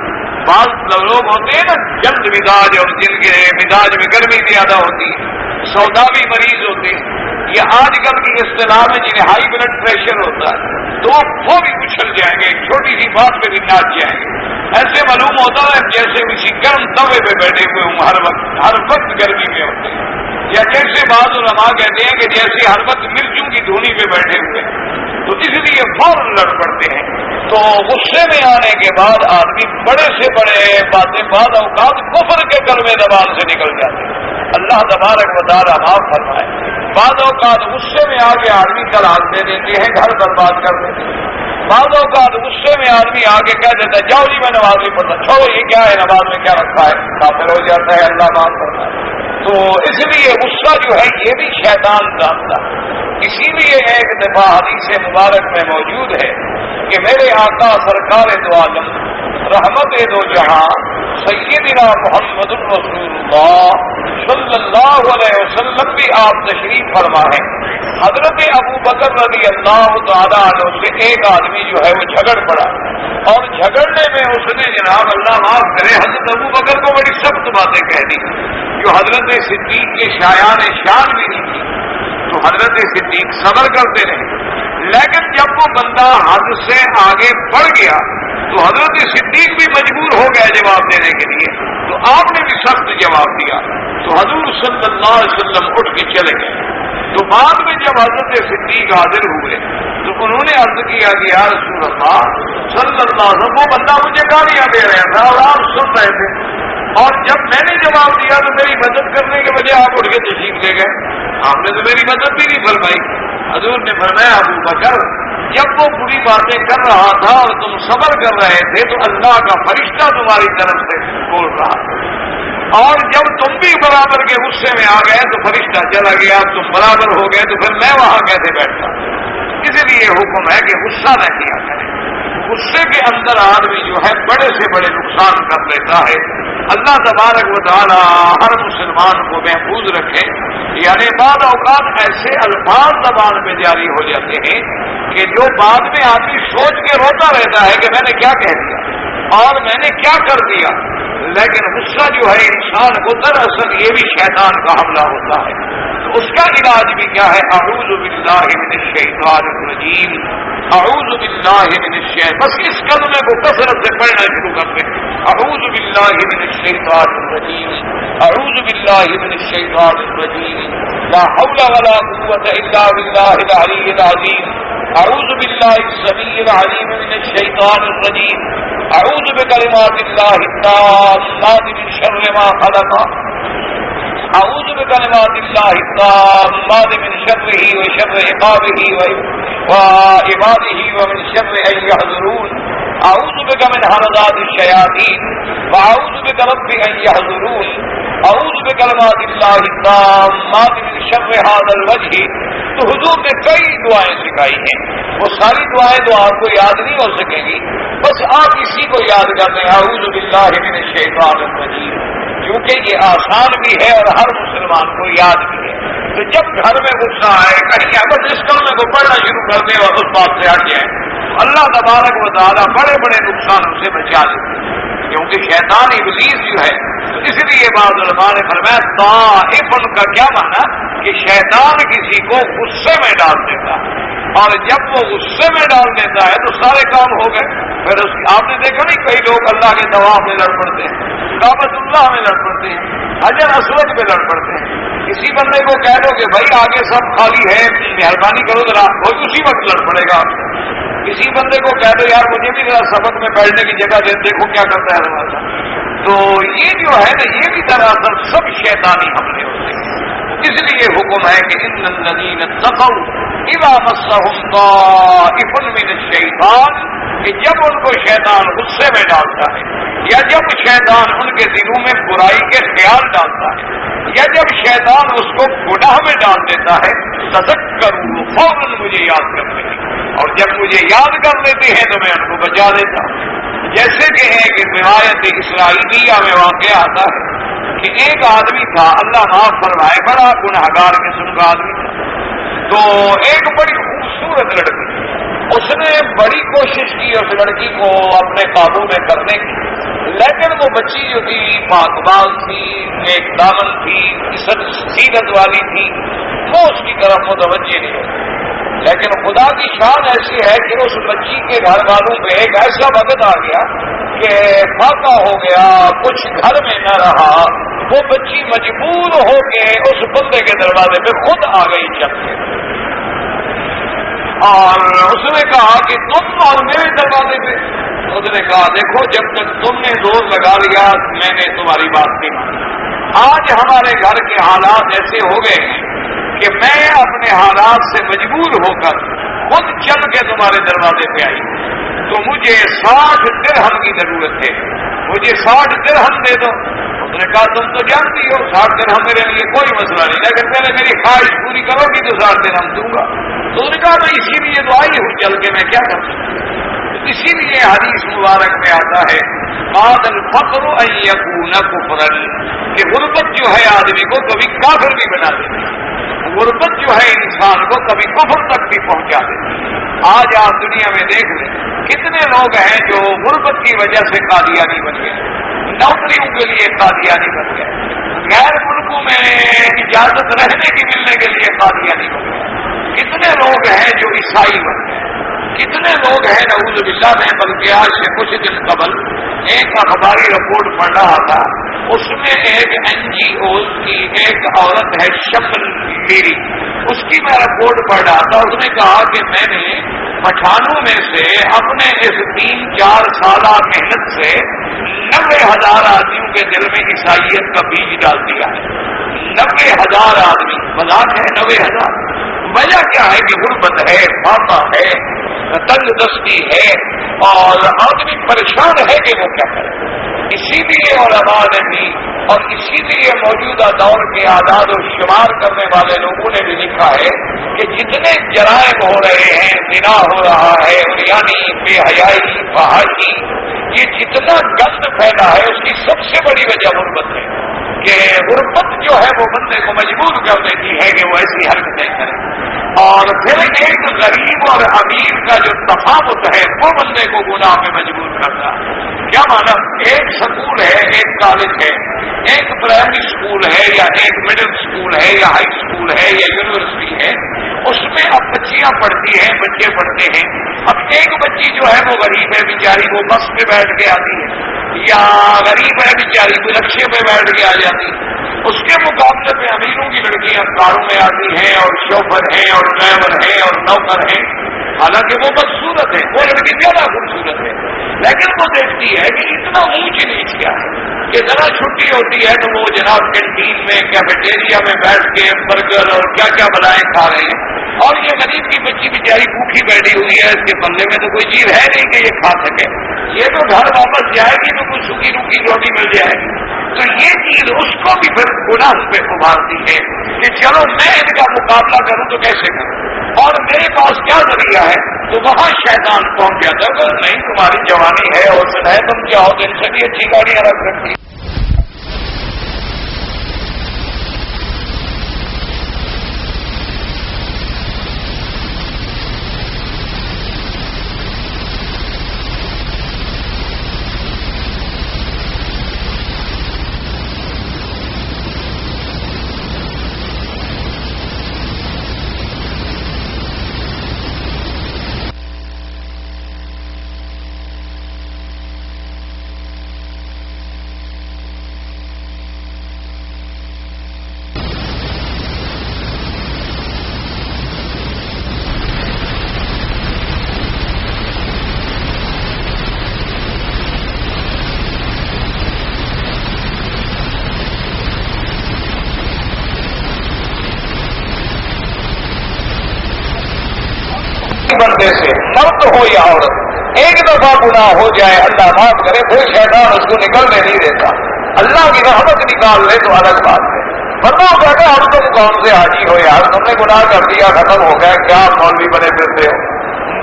بعض لوگ ہوتے ہیں نا جلد مزاج، اور جن کے مزاج میں گرمی زیادہ ہوتی ہے، سوداوی مریض ہوتے ہیں، یا آج کل کی اصطلاح میں جنہیں ہائی بلڈ پریشر ہوتا ہے تو وہ بھی اچھل جائیں گے، چھوٹی سی بات پہ بھی ناچ جائیں گے۔ ایسے معلوم ہوتا ہے جیسے کسی گرم توے پہ بیٹھے ہوئے ہوں، ہر وقت گرمی میں ہوتے ہیں، یا جیسے بعض علماء کہتے ہیں کہ جیسے ہر وقت مرچوں کی دھونی پہ بیٹھے ہوئے، تو اس لیے فوراً لڑ پڑتے ہیں۔ تو غصے میں آنے کے بعد آدمی بڑے سے بڑے باتیں بعض اوقات کفر کے کلمے زبان سے نکل جاتے ہیں، اللہ تبارک و تعالیٰ معاف فرمائے۔ بعض اوقات غصے میں آ کے آدمی طلاق دے دیتے ہیں، گھر برباد کر دیتے ہیں۔ بعض اوقات غصے میں آدمی آگے کہہ دیتا ہے جاؤ جی میں نماز نہیں پڑھتا، چھوڑو یہ کیا ہے، نماز میں کیا رکھا ہے، کافر ہو جاتا ہے، اللہ معاف فرمائے۔ تو اس لیے غصہ جو ہے یہ بھی شیطان جانتا ہے۔ اسی لیے ایک دفعہ حدیث مبارک میں موجود ہے کہ میرے آقا سرکار دو عالم رحمت دو جہاں سیدنا محمد رسول اللہ صلی اللہ علیہ وسلم بھی آپ تشریف فرما ہے۔ حضرت ابو بکر رضی اللہ تعالیٰ عنہ سے ایک آدمی جو ہے وہ جھگڑ پڑا، اور جھگڑنے میں اس نے جناب اللہ معاف کرے حضرت ابو بکر کو بڑی سخت باتیں کہہ دی جو حضرت صدیق کے شایان شان بھی نہیں تھی۔ تو حضرت صدیق صبر کرتے رہے، لیکن جب وہ بندہ حد سے آگے بڑھ گیا تو حضرت صدیق بھی مجبور ہو گیا جواب دینے کے لیے، تو آپ نے بھی سخت جواب دیا۔ تو حضور صلی اللہ علیہ وسلم اٹھ کے چلے گئے۔ تو بعد میں جب حضرت صدیق حاضر ہوئے تو انہوں نے عرض کیا کہ یا رسول اللہ صلی اللہ علیہ وسلم، وہ بندہ مجھے گالیاں دے رہا تھا اور آپ سن رہے تھے، اور جب میں نے جواب دیا تو میری مدد کرنے کے بجائے آپ اٹھ کے تشریف لے گئے، آپ نے تو میری مدد بھی نہیں فرمائی۔ حضور نے فرمایا ابو بکر، جب وہ بری باتیں کر رہا تھا اور تم صبر کر رہے تھے تو اللہ کا فرشتہ تمہاری طرف سے بول رہا تھا، اور جب تم بھی برابر کے غصے میں آ گئے تو فرشتہ چلا گیا، تم برابر ہو گئے تو پھر میں وہاں کیسے بیٹھتا؟ اس لیے حکم ہے کہ غصہ نہ کیا کرے۔ غصے کے اندر آدمی جو ہے بڑے سے بڑے نقصان کر لیتا ہے۔ اللہ تبارک و تعالی ہر مسلمان کو محفوظ رکھے۔ یعنی بعض اوقات ایسے الفاظ زبان میں جاری ہو جاتے ہیں کہ جو بعد میں آدمی سوچ کے روتا رہتا ہے کہ میں نے کیا کہہ دیا اور میں نے کیا کر دیا، لیکن غصہ جو ہے انسان کو دراصل یہ بھی شیطان کا حملہ ہوتا ہے۔ تو اس کا علاج بھی کیا ہے؟ اعوذ باللہ من الشیطان الرجیم، اعوذ باللہ من الشیطان، بس اس کلمے کو کثرت سے پڑھنا شروع کر دیں. اعوذ باللہ من الشیطان الرجیم، اعوذ باللہ من الشیطان الرجیم، لا حول ولا قوة الا باللہ العلی العظیم، اعوذ باللہ السمیع العلیم من الشیطان الرجیم، اعوذ بکلمات اللہ التامات من شر ما خلق، اعوذ بکلمات اللہ التامات من شرہ وشر عقابہ وعبادہ ومن شر ان يحضرون، اعوذ بک من همزات الشیاطین واعوذ بک رب ان يحضرون، اعوذ بکلمات اللہ التامات من شر هذا الوجہ. تو حضور نے کئی دعائیں سکھائی ہیں، وہ ساری دعائیں تو آپ کو یاد نہیں ہو سکیں گی، بس آپ اسی کو یاد کر لیں اعوذ باللہ من الشیطان الرجیم، کیونکہ یہ آسان بھی ہے اور ہر مسلمان کو یاد بھی ہے. تو جب گھر میں غصہ آئے کہیں بس اس کلمے کو پڑھنا شروع کر دیں اور اس بات سے ہٹ جائیں، اللہ تبارک و تعالیٰ بڑے بڑے نقصانوں سے بچا لیتے ہیں. کیونکہ شیطان ابلیس جو ہے، اس لیے بعض علماء نے فرمایا طائفن کا کیا مانا کہ شیطان کسی کو غصے میں ڈال دیتا ہے، اور جب وہ غصے میں ڈال دیتا ہے تو سارے کام ہو گئے. پھر آپ نے دیکھا نہیں کئی لوگ اللہ کے طواف میں لڑ پڑتے ہیں، کعبۃ اللہ میں لڑ پڑتے ہیں، حجر اسود میں لڑ پڑتے ہیں. کسی بندے کو کہہ دو کہ بھائی آگے سب خالی ہے مہربانی کرو ذرا، وہ اسی وقت لڑ پڑے گا. کسی بندے کو کہہ دو یار مجھے بھی ذرا سبق میں بیٹھنے کی جگہ دے، دیکھو کیا کرتا ہے ہمارا. تو یہ جو ہے نا، یہ بھی دراصل سب شیطانی حملے ہوتے ہیں. اس لیے حکم ہے کہ ان الذین اتقوا اذا مسهم طائف من الشیطان، کہ جب ان کو شیطان غصے میں ڈالتا ہے، یا جب شیطان ان کے دلوں میں برائی کے خیال ڈالتا ہے، یا جب شیطان اس کو گناہ میں ڈال دیتا ہے، تذکروا، فوراً مجھے یاد کرتے ہیں، اور جب مجھے یاد کر لیتے ہیں تو میں ان کو بچا دیتا ہوں. جیسے کہ ایک روایت اسرائیلیہ میں واقع آتا ہے کہ ایک آدمی تھا، اللہ معاف فرمائے، بڑا گنہگار قسم کا آدمی تھا. تو ایک بڑی خوبصورت لڑکی، اس نے بڑی کوشش کی اس لڑکی کو اپنے قابو میں کرنے کی، لیکن وہ بچی جو تھی پاک باز تھی، ایک دامن تھی، سیرت والی تھی، وہ اس کی طرف متوجہ نہیں ہوتی. لیکن خدا کی شان ایسی ہے کہ اس بچی کے گھر والوں پہ ایک ایسا وقت آ گیا کہ فاقہ ہو گیا، کچھ گھر میں نہ رہا، وہ بچی مجبور ہو کے اس بندے کے دروازے پہ خود آ گئی چل کے، اور اس نے کہا کہ تم اور میرے دروازے پہ. اس نے کہا دیکھو جب تک تم نے زور لگا لیا میں نے تمہاری بات نہیں مانی. آج ہمارے گھر کے حالات ایسے ہو گئے ہیں کہ میں اپنے حالات سے مجبور ہو کر خود چل کے تمہارے دروازے پہ آئی، تو مجھے 60 درہم کی ضرورت ہے، مجھے 60 درہم دے دو. اس نے کہا تم تو جانتی ہو 60 درہم میرے لیے کوئی مسئلہ نہیں، لیکن پہلے میری خواہش پوری کرو گی تو 60 درہم دوں گا. تو اس نے کہا میں اسی لیے تو آئی ہوں چل کے، میں کیا کر سکتا ہوں. اسی لیے حدیث مبارک میں آتا ہے بعد الفقر ان یکون کفرا، کہ غربت جو ہے آدمی کو کبھی کافر بھی بنا دیتی ہے، غربت جو ہے انسان کو کبھی کفر تک بھی پہنچا دیتی ہے. آج آپ دنیا میں دیکھ لیں کتنے لوگ ہیں جو غربت کی وجہ سے قادیانی بن گئے، نوکریوں کے لیے قادیانی بن گئے، غیر ملکوں میں اجازت رہنے کی ملنے کے لیے قادیانی بن گئے. کتنے لوگ ہیں جو عیسائی بن گئے، کتنے لوگ ہیں نعوذ باللہ میں. بلکہ آج سے کچھ دن قبل ایک اخباری رپورٹ پڑھ رہا تھا، اس میں ایک NGOs کی ایک عورت ہے شکل میری، اس کی میں رپورٹ پڑھ رہا تھا. اس نے کہا کہ میں نے پٹھانوں میں سے اپنے اس 3-4 سالہ محنت سے 90,000 آدمیوں کے دل میں عیسائیت کا بیج ڈال دیا ہے. 90,000 آدمی، مذاق ہے 90,000. وجہ کیا ہے کہ غربت ہے، فاقہ ہے، تنگ دستی ہے، اور آدمی پریشان ہے کہ وہ کیا کرے. اسی لیے علماء نے بھی اور اسی لیے موجودہ دور کے اعداد و شمار کرنے والے لوگوں نے بھی لکھا ہے کہ جتنے جرائم ہو رہے ہیں، زنا ہو رہا ہے، عریانی، بے حیائی، فحاشی، یہ جتنا گند پھیلا ہے اس کی سب سے بڑی وجہ غربت ہے. کہ غربت جو ہے وہ بندے کو مجبور کر دیتی ہے کہ وہ ایسی حرکتیں کرے. اور پھر ایک غریب اور امیر کا جو تفاوت ہے وہ بندے کو گناہ میں مجبور کرتا ہے. کیا مانا؟ ایک سکول ہے، ایک کالج ہے، ایک پرائمری اسکول ہے، یا ایک مڈل اسکول ہے، یا ہائی اسکول ہے، یا یونیورسٹی ہے. اس میں اب بچیاں پڑھتی ہیں، بچے پڑھتے ہیں، اب ایک بچی جو ہے وہ غریب ہے بیچاری، وہ بس پہ بیٹھ کے آتی ہے، یا غریب ہے بیچاری وہ رکشے پہ بیٹھ کے آ جاتی ہے، اس کے مقابلے میں امیروں کی لڑکیاں کاروں میں آتی ہیں اور شوفر ہیں اور ڈرائیور ہیں اور نوکر ہیں، حالانکہ وہ بدصورت ہے، وہ لڑکی زیادہ خوبصورت ہے، لیکن وہ دیکھتی ہے کہ اتنا اونچ نیچ کیا ہے کہ ذرا چھٹی ہوتی ہے تو وہ جناب کینٹین میں کیفیٹیریا میں بیٹھ کے برگر اور کیا کیا بلائیں کھا رہے ہیں، اور یہ غریب کی بچی بیچاری بھوکھی بیٹھی ہوئی ہے، اس کے پلے میں تو کوئی چیز ہے نہیں کہ یہ کھا سکے، یہ تو گھر واپس جائے گی تو کچھ سوکھی روکھی روٹی مل جائے گی، تو یہ چیز اس کو بھی پھر گناہ پہ ابھارتی ہے کہ چلو میں ان کا مقابلہ کروں تو کیسے کروں، اور میرے پاس کیا ذریعہ ہے، تو وہاں شیطان پہنچ جاتا ہے، نہیں تمہاری جوانی ہے حسن ہے، تم چاہو تو ان سے بھی اچھی گاڑیاں رکھ سکتی۔ بندے سے مرد ہو یا عورت ایک دفعہ گناہ ہو جائے، اللہ معاف کرے، کوئی شیطان اس کو نکلنے نہیں دیتا، اللہ کی رحمت نکال لے تو الگ بات ہے، ورنہ وہ کہتا ہے ہم تم کون سے حاجی ہو یار، تم نے گناہ کر دیا ختم ہو گیا، کیا مولوی بنے پھرتے ہو،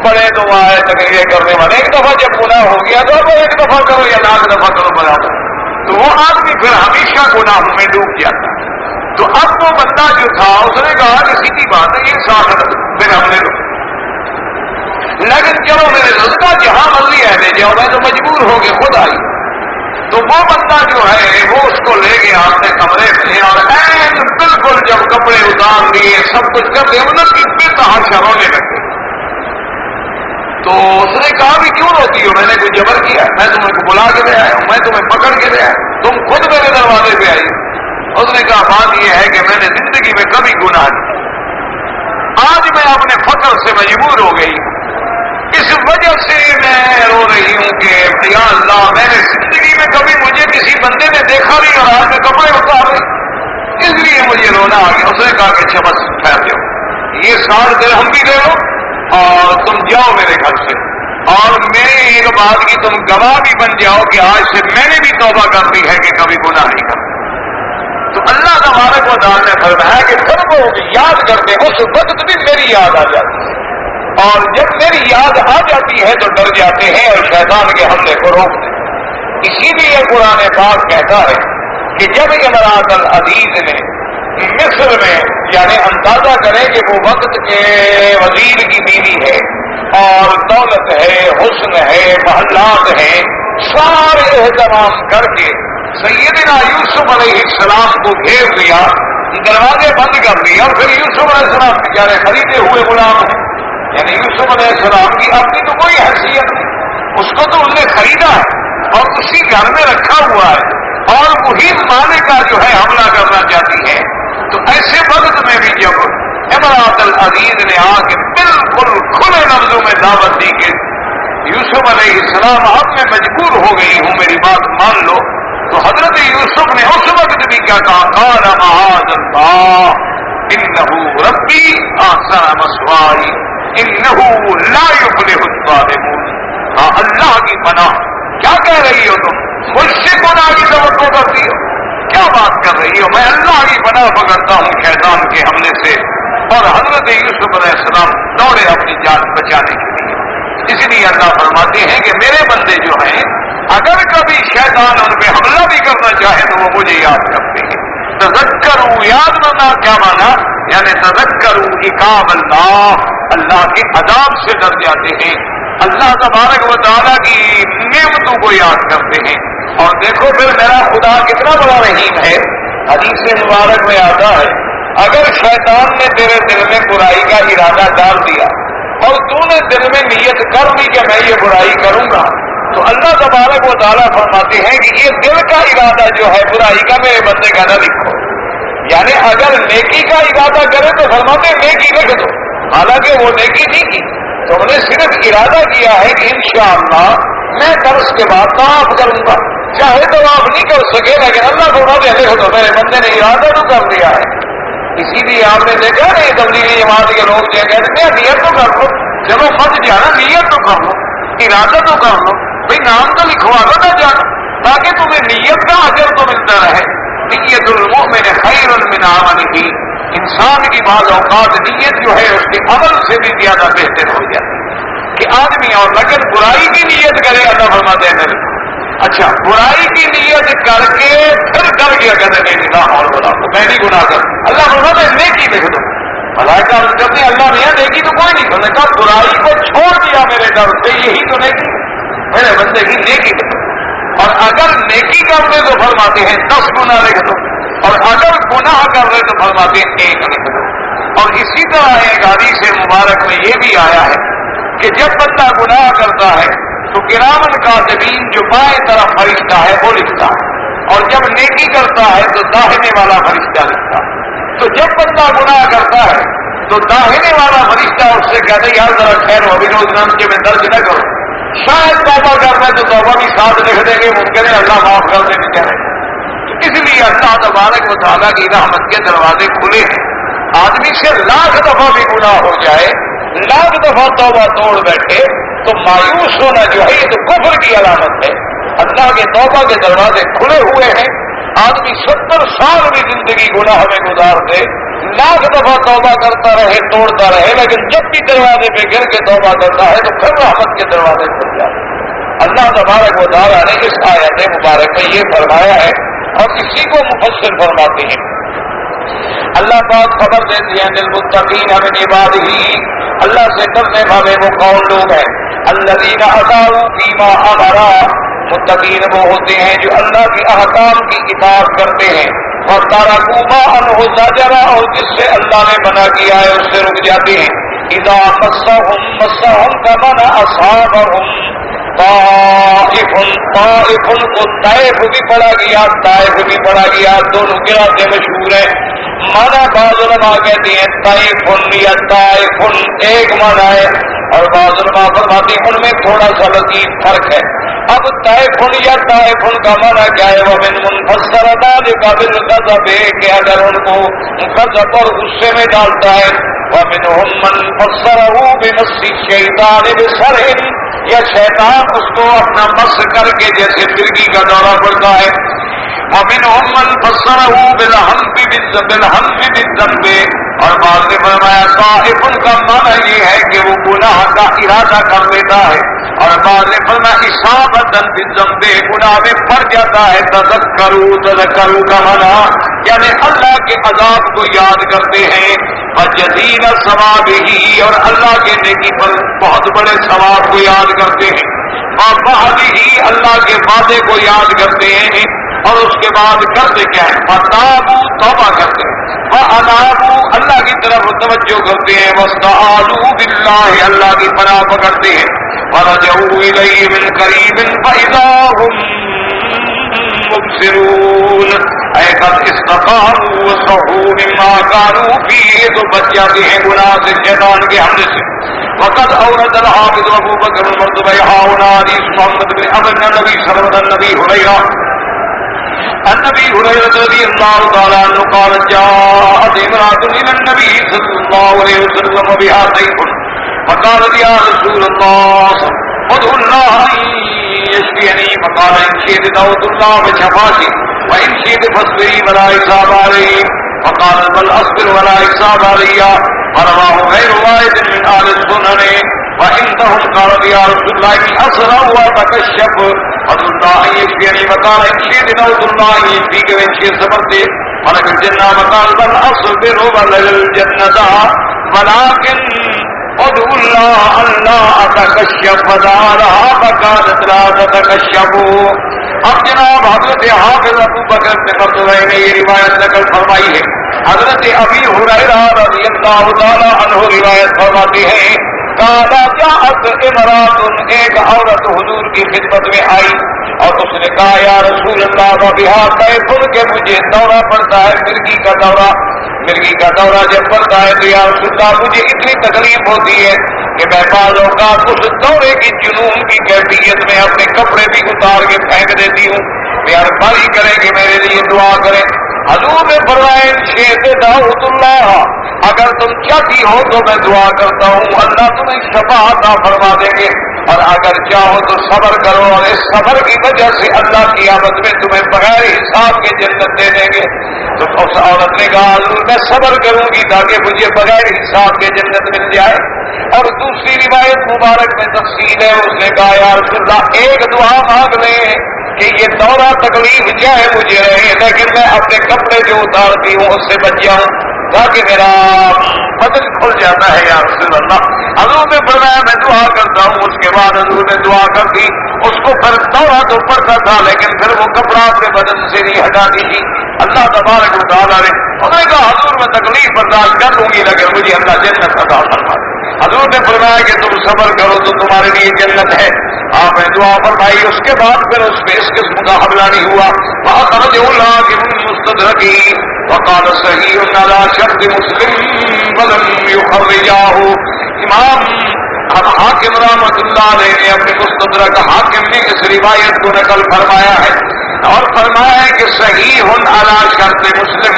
بڑے تم آئے تقریریں کرنے والے، ایک دفعہ جب گناہ ہو گیا تو اب ایک دفعہ کرو یا لاکھ دفعہ کرو برابر، تو وہ آدمی پھر ہمیشہ گناہوں میں ڈوب جاتا ہے۔ تو اب وہ بندہ جو تھا اس نے کہا کہ سیدھی بات ہے یہ ساتھ پھر ہم نے لیکن چلو میرے رزقہ جہاں مرضی ہے لے جاؤ، میں تو مجبور ہو کے خود آئی، تو وہ بندہ جو ہے وہ اس کو لے گیا اپنے کمرے میں، اور بالکل جب کپڑے اتار لیے سب کچھ کر دیا مطلب کہ بے تحاشا رونے لگے، تو اس نے کہا بھی کیوں روتی ہو، میں نے کوئی جبر کیا، میں تمہیں بلا کے لے آیا ہوں، میں تمہیں پکڑ کے لے آیا، تم خود میرے دروازے پہ آئی۔ اس نے کہا بات یہ ہے کہ میں نے زندگی میں کبھی گناہ نہیں، آج میں اپنے فقر سے مجبور ہو گئی، اس وجہ سے میں رو رہی ہوں کہ یا اللہ میں نے زندگی میں کبھی مجھے کسی بندے نے دیکھا نہیں اور آج میں کپڑے اتار رہی، اس لیے مجھے رونا آ گیا۔ اس نے کہا کہ اچھا بس ٹھہر جاؤ، یہ 60 درہم بھی لے لو اور تم جاؤ میرے گھر سے، اور میری ایک بات کی تم گواہ بھی بن جاؤ کہ آج سے میں نے بھی توبہ کر دی ہے کہ کبھی گناہ نہیں کرتا۔ تو اللہ تبارک و تعالیٰ نے فرمایا کہ سب کو یاد کرتے اس وقت بھی میری یاد آ جاتی ہے، اور جب میری یاد آ جاتی ہے تو ڈر جاتے ہیں اور شیطان کے حملے کو روکتے ہیں۔ اسی لیے قرآن پاک کہتا ہے کہ جب امراۃ العزیز نے مصر میں، یعنی اندازہ کریں کہ وہ وقت کے وزیر کی بیوی ہے اور دولت ہے، حسن ہے، محلات ہیں، سارے اہتمام کر کے سیدنا یوسف علیہ السلام کو گھیر لیا، دروازے بند کر دیے، اور پھر یوسف علیہ السلام بیچارے خریدے ہوئے غلام ہیں، یعنی یوسف علیہ السلام کی اپنی تو کوئی حیثیت نہیں، اس کو تو انہوں نے خریدا ہے اور اسی گھر میں رکھا ہوا ہے، اور وہی مالکہ جو ہے حملہ کرنا چاہتی ہے۔ تو ایسے وقت میں بھی جب امراۃ العزیز نے آ کے بالکل کھلے لفظوں میں دعوت دی کہ یوسف علیہ السلام اب میں مجبور ہو گئی ہوں، میری بات مان لو، تو حضرت یوسف نے اس وقت بھی کیا کہا، قال معاذ اللہ انہ ربی احسن مثوائی انہ لا یفلح الظالمون۔ ہاں اللہ کی پناہ، کیا کہہ رہی ہو تم، مجھ سے گناہ کی توقع کرتی ہو، کیا بات کر رہی ہو، میں اللہ کی پناہ پکڑتا ہوں شیطان کے حملے سے۔ اور حضرت یوسف علیہ السلام دوڑے اپنی جان بچانے کے لیے۔ اس لیے اللہ فرماتے ہیں کہ میرے بندے جو ہیں اگر کبھی شیطان ان پہ حملہ بھی کرنا چاہے تو وہ مجھے یاد کرتے ہیں۔ تذکروا، یاد کرنا کیا مانا، یعنی تذکروا عقاب اللہ، اللہ کے عذاب سے ڈر جاتے ہیں، اللہ تبارک و تعالیٰ کی نعمتوں کو یاد کرتے ہیں۔ اور دیکھو پھر میرا خدا کتنا بڑا رحیم ہے، حدیث مبارک میں آتا ہے اگر شیطان نے تیرے دل میں برائی کا ارادہ ڈال دیا اور تو نے دل میں نیت کر لی کہ میں یہ برائی کروں گا، تو اللہ تبارک و تعالیٰ فرماتے ہیں کہ یہ دل کا ارادہ جو ہے برائی کا میرے بندے کا نہ لکھو، یعنی اگر نیکی کا ارادہ کرے تو فرماتے ہیں نیکی لکھ دو، حالانکہ وہ نیکی نہیں کی، تم نے صرف ارادہ کیا ہے کہ انشاءاللہ میں درس کے بعد طواف کروں گا، چاہے تو آپ نہیں کر سکے لیکن اللہ فرماتے ہیں لکھ دو، میرے بندے نے ارادہ تو کر دیا ہے۔ اسی لیے آپ نے دیکھا نہیں تبلیغی جماعت کے لوگ جو کہتے ہیں نیت تو کر لو، چلو مت جانا نیت تو کر لو، ارادہ تو کر لو، بھائی نام تو لکھوا دو نہ جانا، تاکہ تمہیں نیت کا اجر تو ملتا رہے۔ نیت المؤمن خیر من عملہ، انسان کی بعض اوقات نیت جو ہے اس کے عمل سے بھی زیادہ بہتر ہو جاتی ہے کہ آدمی اور لیکن برائی کی نیت کرے، اللہ فرماتے ہیں اچھا برائی کی نیت کر کے پھر ڈر گیا کہتے نہیں نہ اور بنا میں نہیں گناہ کر، اللہ فرماتے ہیں نیکی لکھ دو، ملائکہ کرتے اللہ میاں نیکی تو کوئی نہیں، نے کہا برائی کو چھوڑ دیا میرے ڈر سے، یہی تو نیکی میرے بندے کی نیکی لکھ دو، اور اگر نیکی کر دے تو فرماتے ہیں 10 گناہ لکھ دو، اور اگر گناہ کر دے تو فرماتے ہیں 1 لکھ دو۔ اور اسی طرح ایک حدیث مبارک میں یہ بھی آیا ہے کہ جب بندہ گناہ کرتا ہے تو کرامن کاتبین جو بائیں طرف فرشتہ ہے وہ لکھتا ہے، اور جب نیکی کرتا ہے تو داہنے والا فرشتہ لکھتا ہے۔ تو جب بندہ گناہ کرتا ہے تو داہنے والا فرشتہ اس سے کہتے یار ذرا خیر ہو بھی روز نام کے میں درج نہ کروں، شاید توبہ کرنا ہے تو توبہ بھی ساتھ لکھ دیں گے، ممکن ہے اللہ معاف کر دیں گے، اس لیے اللہ تبارک و تعالیٰ کی رحمت کے دروازے کھلے ہیں۔ آدمی سے 1,00,000 دفعہ بھی گناہ ہو جائے، 1,00,000 دفعہ توبہ توڑ بیٹھے تو مایوس ہونا جو ہے یہ تو کفر کی علامت ہے۔ اللہ کے توبہ کے دروازے کھلے ہوئے ہیں، آدمی 70 سال بھی زندگی گناہ میں گزار دے، 1,00,000 دفعہ توبہ کرتا رہے توڑتا رہے، لیکن جب بھی دروازے پہ گر کے توبہ کرتا ہے تو پھر رحمت کے دروازے کھل جاتے ہیں۔ اللہ تبارک و تعالیٰ نے اس آیت مبارک میں یہ فرمایا ہے اور اسی کو مفسر فرماتے ہیں۔ اللہ پاک خبر دیتے ہیں للمتقین من عبادہ، اللہ سے ڈرنے والے وہ کون لوگ ہیں، الذین اطاعوا فیما امر، متقین وہ ہوتے ہیں جو اللہ کے احکام کی اطاعت کرتے ہیں، وترکوا ما عنہ زجر، اور جس سے اللہ نے منع کیا ہے اس سے رک جاتے ہیں، اذا مسهم كمن اصابهم طائف، طائف کو طائف بھی پڑھا گیا طائف بھی پڑھا گیا، دونوں قراءتیں مشہور ہیں۔ مانا بعض علماء کہتے ہیں طائف یا طائف ایک مانا ہے، اور بعض علماء فرماتے ہیں ان میں تھوڑا سا لطیف فرق ہے۔ اب طائف یا طائف کا مانا کیا ہے، وہ من منفسر ذلك بالغضب، کہ اگر ان کو غضب اور غصے میں ڈالتا ہے، ومنهم من فسره بمس الشیطان بسرح، یا شیطان اس کو اپنا مس کر کے جیسے مرغی کا دورہ پڑتا ہے، ومنهم من فسره بالهم بالذنب، اور بعض نے فرمایا طائف کا معنی یہ ہے کہ وہ گناہ کا ارادہ کر لیتا ہے، اور بعض نے فرمایا اصابۃ بالذنب، گناہ میں پڑ جاتا ہے، تذکروا کا معنی یعنی اللہ کے عذاب کو یاد کرتے ہیں، وجزیل ثوابہ، اور اللہ کے نیکی پر بہت بڑے ثواب کو یاد کرتے ہیں، اور وعدہ، اللہ کے وعدے کو یاد کرتے ہیں، اور اس کے بعد کرتے کیا ہے، فتابوا، توبہ کرتے ہیں، وانابوا، اللہ کی طرف توجہ کرتے ہیں، واستعانوا باللہ، اللہ کی پناہ پکڑتے ہیں، ورجعوا الیہ من قریب فاذا هم مبصرون، اے قد استقاموا وصحوا مما كانوا فيه، تو بچ جاتے ہیں گناہ سے، شیطان کے حملے سے۔ وقد اورد الحافظ ابو بکر المرتضی هنا حدیث محمد بن عمرو بن نبی صلی اللہ علیہ وسلم النبي هريرة رضي الله تعالى عنه قال جاءت امرأة إلى النبي صلى الله عليه وسلم بها سيف، فقالت يا رسول الله ادعو الله أن يشفيني، فقال إن شئت دعوت الله فشفاك، وإن شئت فاصبري ولا حساب عليك، فقال بل أصبر ولا حساب علي، رواه غير واحد من أهل السنن، وعندهم قال يا رسول الله إني أسرع وأتكشف، الله أن يشفيني، وقال إن شئت دعوت الله أن يشفيك، وإن شئت صبرت ولك الجنة، وقال بل أصبر ولك الجنة، ولكن ادعو الله أن لا أتكشف، فدعاها فكانت لا تتكشف۔ اب جناب حضرت حافظ ابو بکر بن مرتضی نے یہ روایت نقل فرمائی ہے، حضرت ابی ہریرہ رضی اللہ تعالی عنہ روایت فرماتے ہیں کالا جاءت امرات، ایک عورت حضور کی خدمت میں آئی اور اس نے کہا یا رسول اللہ وبہا کیف، کہ مجھے دورہ پڑتا ہے، مرگی کا دورہ جب پڑتا ہے تو یا رسول اللہ مجھے اتنی تکلیف ہوتی ہے کہ میں بعض اوقات اس دورے کی جنون کی کیفیت میں اپنے کپڑے بھی اتار کے پھینک دیتی ہوں، مہربانی کریں کہ میرے لیے دعا کریں۔ حضور نے فرمایا شیخ دعوت اللہ، اگر تم چاہتی ہو تو میں دعا کرتا ہوں، اللہ تمہیں شفا عطا فرما دیں گے، اور اگر چاہو تو صبر کرو، اور اس صبر کی وجہ سے اللہ کی قیامت میں تمہیں بغیر حساب کے جنت دے دیں گے۔ تو اس عورت نے کہا حضور میں صبر کروں گی تاکہ مجھے بغیر حساب کے جنت مل جائے۔ اور دوسری روایت مبارک میں تفصیل ہے، اس نے کہا یا رسول اللہ ایک دعا مانگ لیں کہ یہ دورہ تکلیف چاہے مجھے رہے لیکن میں اپنے کپڑے جو اتارتی ہوں اس سے بچ جاؤں تاکہ میرا بدن کھل جاتا ہے یا رسول اللہ۔ حضور نے فرمایا میں دعا کرتا ہوں۔ اس کے بعد حضور نے دعا کر دی، اس کو پھر دورہ تو پڑتا تھا لیکن پھر وہ کپڑا اپنے بدن سے نہیں ہٹاتی تھی۔ اللہ تبارک و تعالیٰ نے انہوں نے کہا حضور میں تکلیف برداشت کر لوں گی لیکن مجھے اللہ جنت عطا فرما دے۔ حضور نے فرمایا کہ تم صبر کرو تو تمہارے لیے جنت ہے۔ آپ نے دعا فرمائی، اس کے بعد پھر اس پہ اس قسم کا حملہ نہیں ہوا۔ وَأَخْرَجَهُ الْحَاكِمُ الْمُسْتَدْرَكِ وقال صحیح على شرط مسلم ولم يخرجه۔ امام حاکم رحمۃ اللہ علیہ نے اپنے مستدرک حاکم میں اس روایت کو نقل فرمایا ہے اور فرمایا ہے کہ صحیح علی شرط مسلم،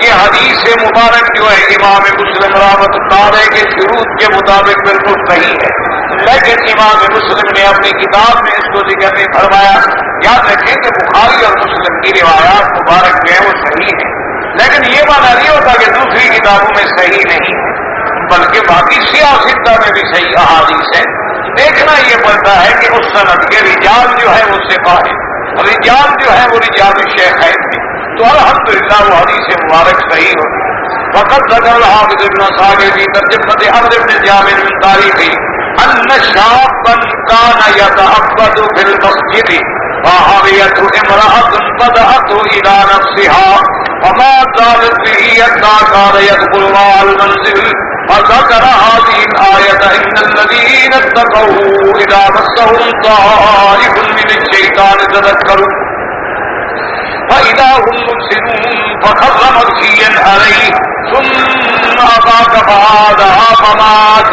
یہ حدیث مبارک جو ہے امام مسلم رحمۃ اللہ علیہ کے شروط کے مطابق بالکل صحیح ہے، لیکن امام مسلم نے اپنی کتاب میں اس کو ذکر نہیں فرمایا۔ یاد رکھیں کہ بخاری اور مسلم کی روایات مبارک جو ہے وہ صحیح ہے، لیکن یہ معنی نہیں ہوتا کہ دوسری کتابوں میں صحیح نہیں ہے، بلکہ باقی سیاستہ میں بھی صحیح احادیث ہے۔ دیکھنا یہ پڑتا ہے کہ اس سند کے رجال جو ہے وہ صفا ہے، رجال جو ہے وہ رجال شیخین ہے، تو الحمدللہ وہ حدیث مبارک صحیح ہوتی ہے۔ وقت ذکر الحافظ ابن صاحب فی ترجمۃ عمرو بن جابر من تاریخ ان شابا کان یتعبد فی المسجد فحاویته امرأة فدعته إلى نفسها وما زالت به حتى كان يدخل مع المنزل فذكر هذه الآية إن الذين اتقوا إذا مسهم طائف من الشيطان تذكروا فإذا هم مبصرون فخر مغشيا عليه ثم أفاق فعادها فمات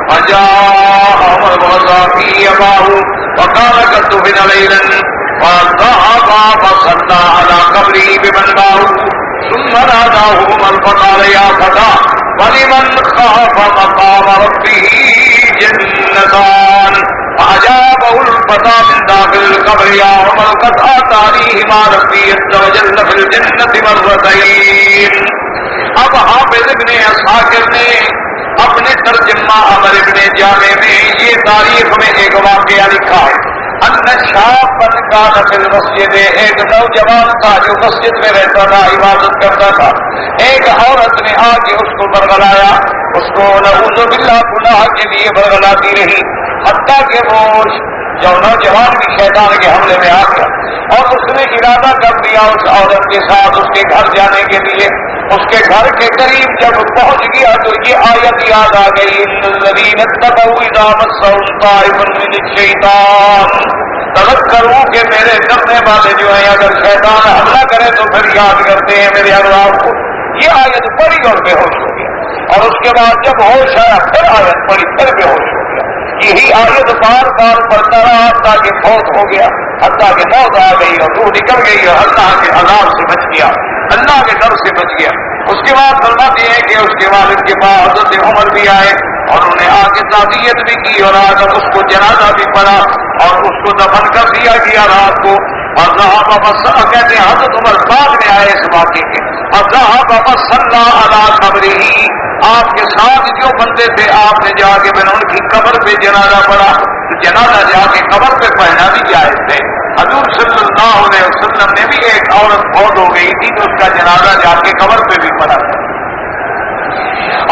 فجاء الغزاة أباه وكان قد دفن ليلا فذهب فصلى على قبره بمن معه ثم ناداهما فقال يا فتى ولمن خاف مقام ربه جنتان فأجابه الفتى من داخل القبر يا عمر قد آتاني ما ربي عز وجل في الجنة مرتين۔ اب حافظ ابن عساکر نے اپنے ترجمہ عمر ابن جامع میں یہ تاریخ میں ایک واقعہ لکھا ہے، ان شابا کان فی المسجد، ایک نوجوان تھا جو مسجد میں رہتا تھا، عبادت کرتا تھا، ایک عورت نے آ کے اس کو برگلایا، اس کو نعوذ باللہ گناہ کے لیے برگلاتی رہی، حتیٰ کہ وہ نوجوان بھی شیطان کے حملے میں آ گیا اور اس نے ارادہ کر دیا اس عورت کے ساتھ اس کے گھر جانے کے لیے۔ اس کے گھر کے قریب جب پہنچ گیا تو یہ آیت یاد آ گئی، ان الذین اتقوا اذا مسهم طائف من الشیطان تذکروا، کہ میرے ڈرنے والے جو ہیں اگر شیطان حملہ کرے تو پھر یاد کرتے ہیں میرے اللہ کو۔ یہ آیت پڑھی اور بے ہوش ہو گیا، اور اس کے بعد جب ہوش آیا پھر آیت پڑھی پھر بے ہوش ہو گیا۔ یہی آیت بار بار پڑھتا رہا حتیٰ کہ فوت ہو گیا، حتیٰ کہ موت آ گئی اور روح نکل گئی اور اللہ کے عذاب سے بچ گیا، اللہ کے ڈر سے بچ گیا۔ اس کے بعد فرماتے ہیں کہ اس کے والد کے پاس حضرت عمر بھی آئے اور انہوں نے آ کے تعزیت بھی کی اور آ کر اس کو جنازہ بھی پڑھا اور اس کو دفن کر دیا گیا رات کو۔ اور کہتے ہیں حضرت عمر بعد میں آئے اس واقعے کے، اور صلی علی قبرہ، آپ کے ساتھ جو بندے تھے آپ نے جا کے ان کی قبر پہ جنازہ پڑھا، جنازہ جا کے قبر پہ پڑھنا بھی جائز تھے۔ حضور صلی اللہ علیہ وسلم نے بھی ایک عورت فوت ہو گئی تھی تو اس کا جنازہ جا کے قبر پہ بھی پڑھا تھا۔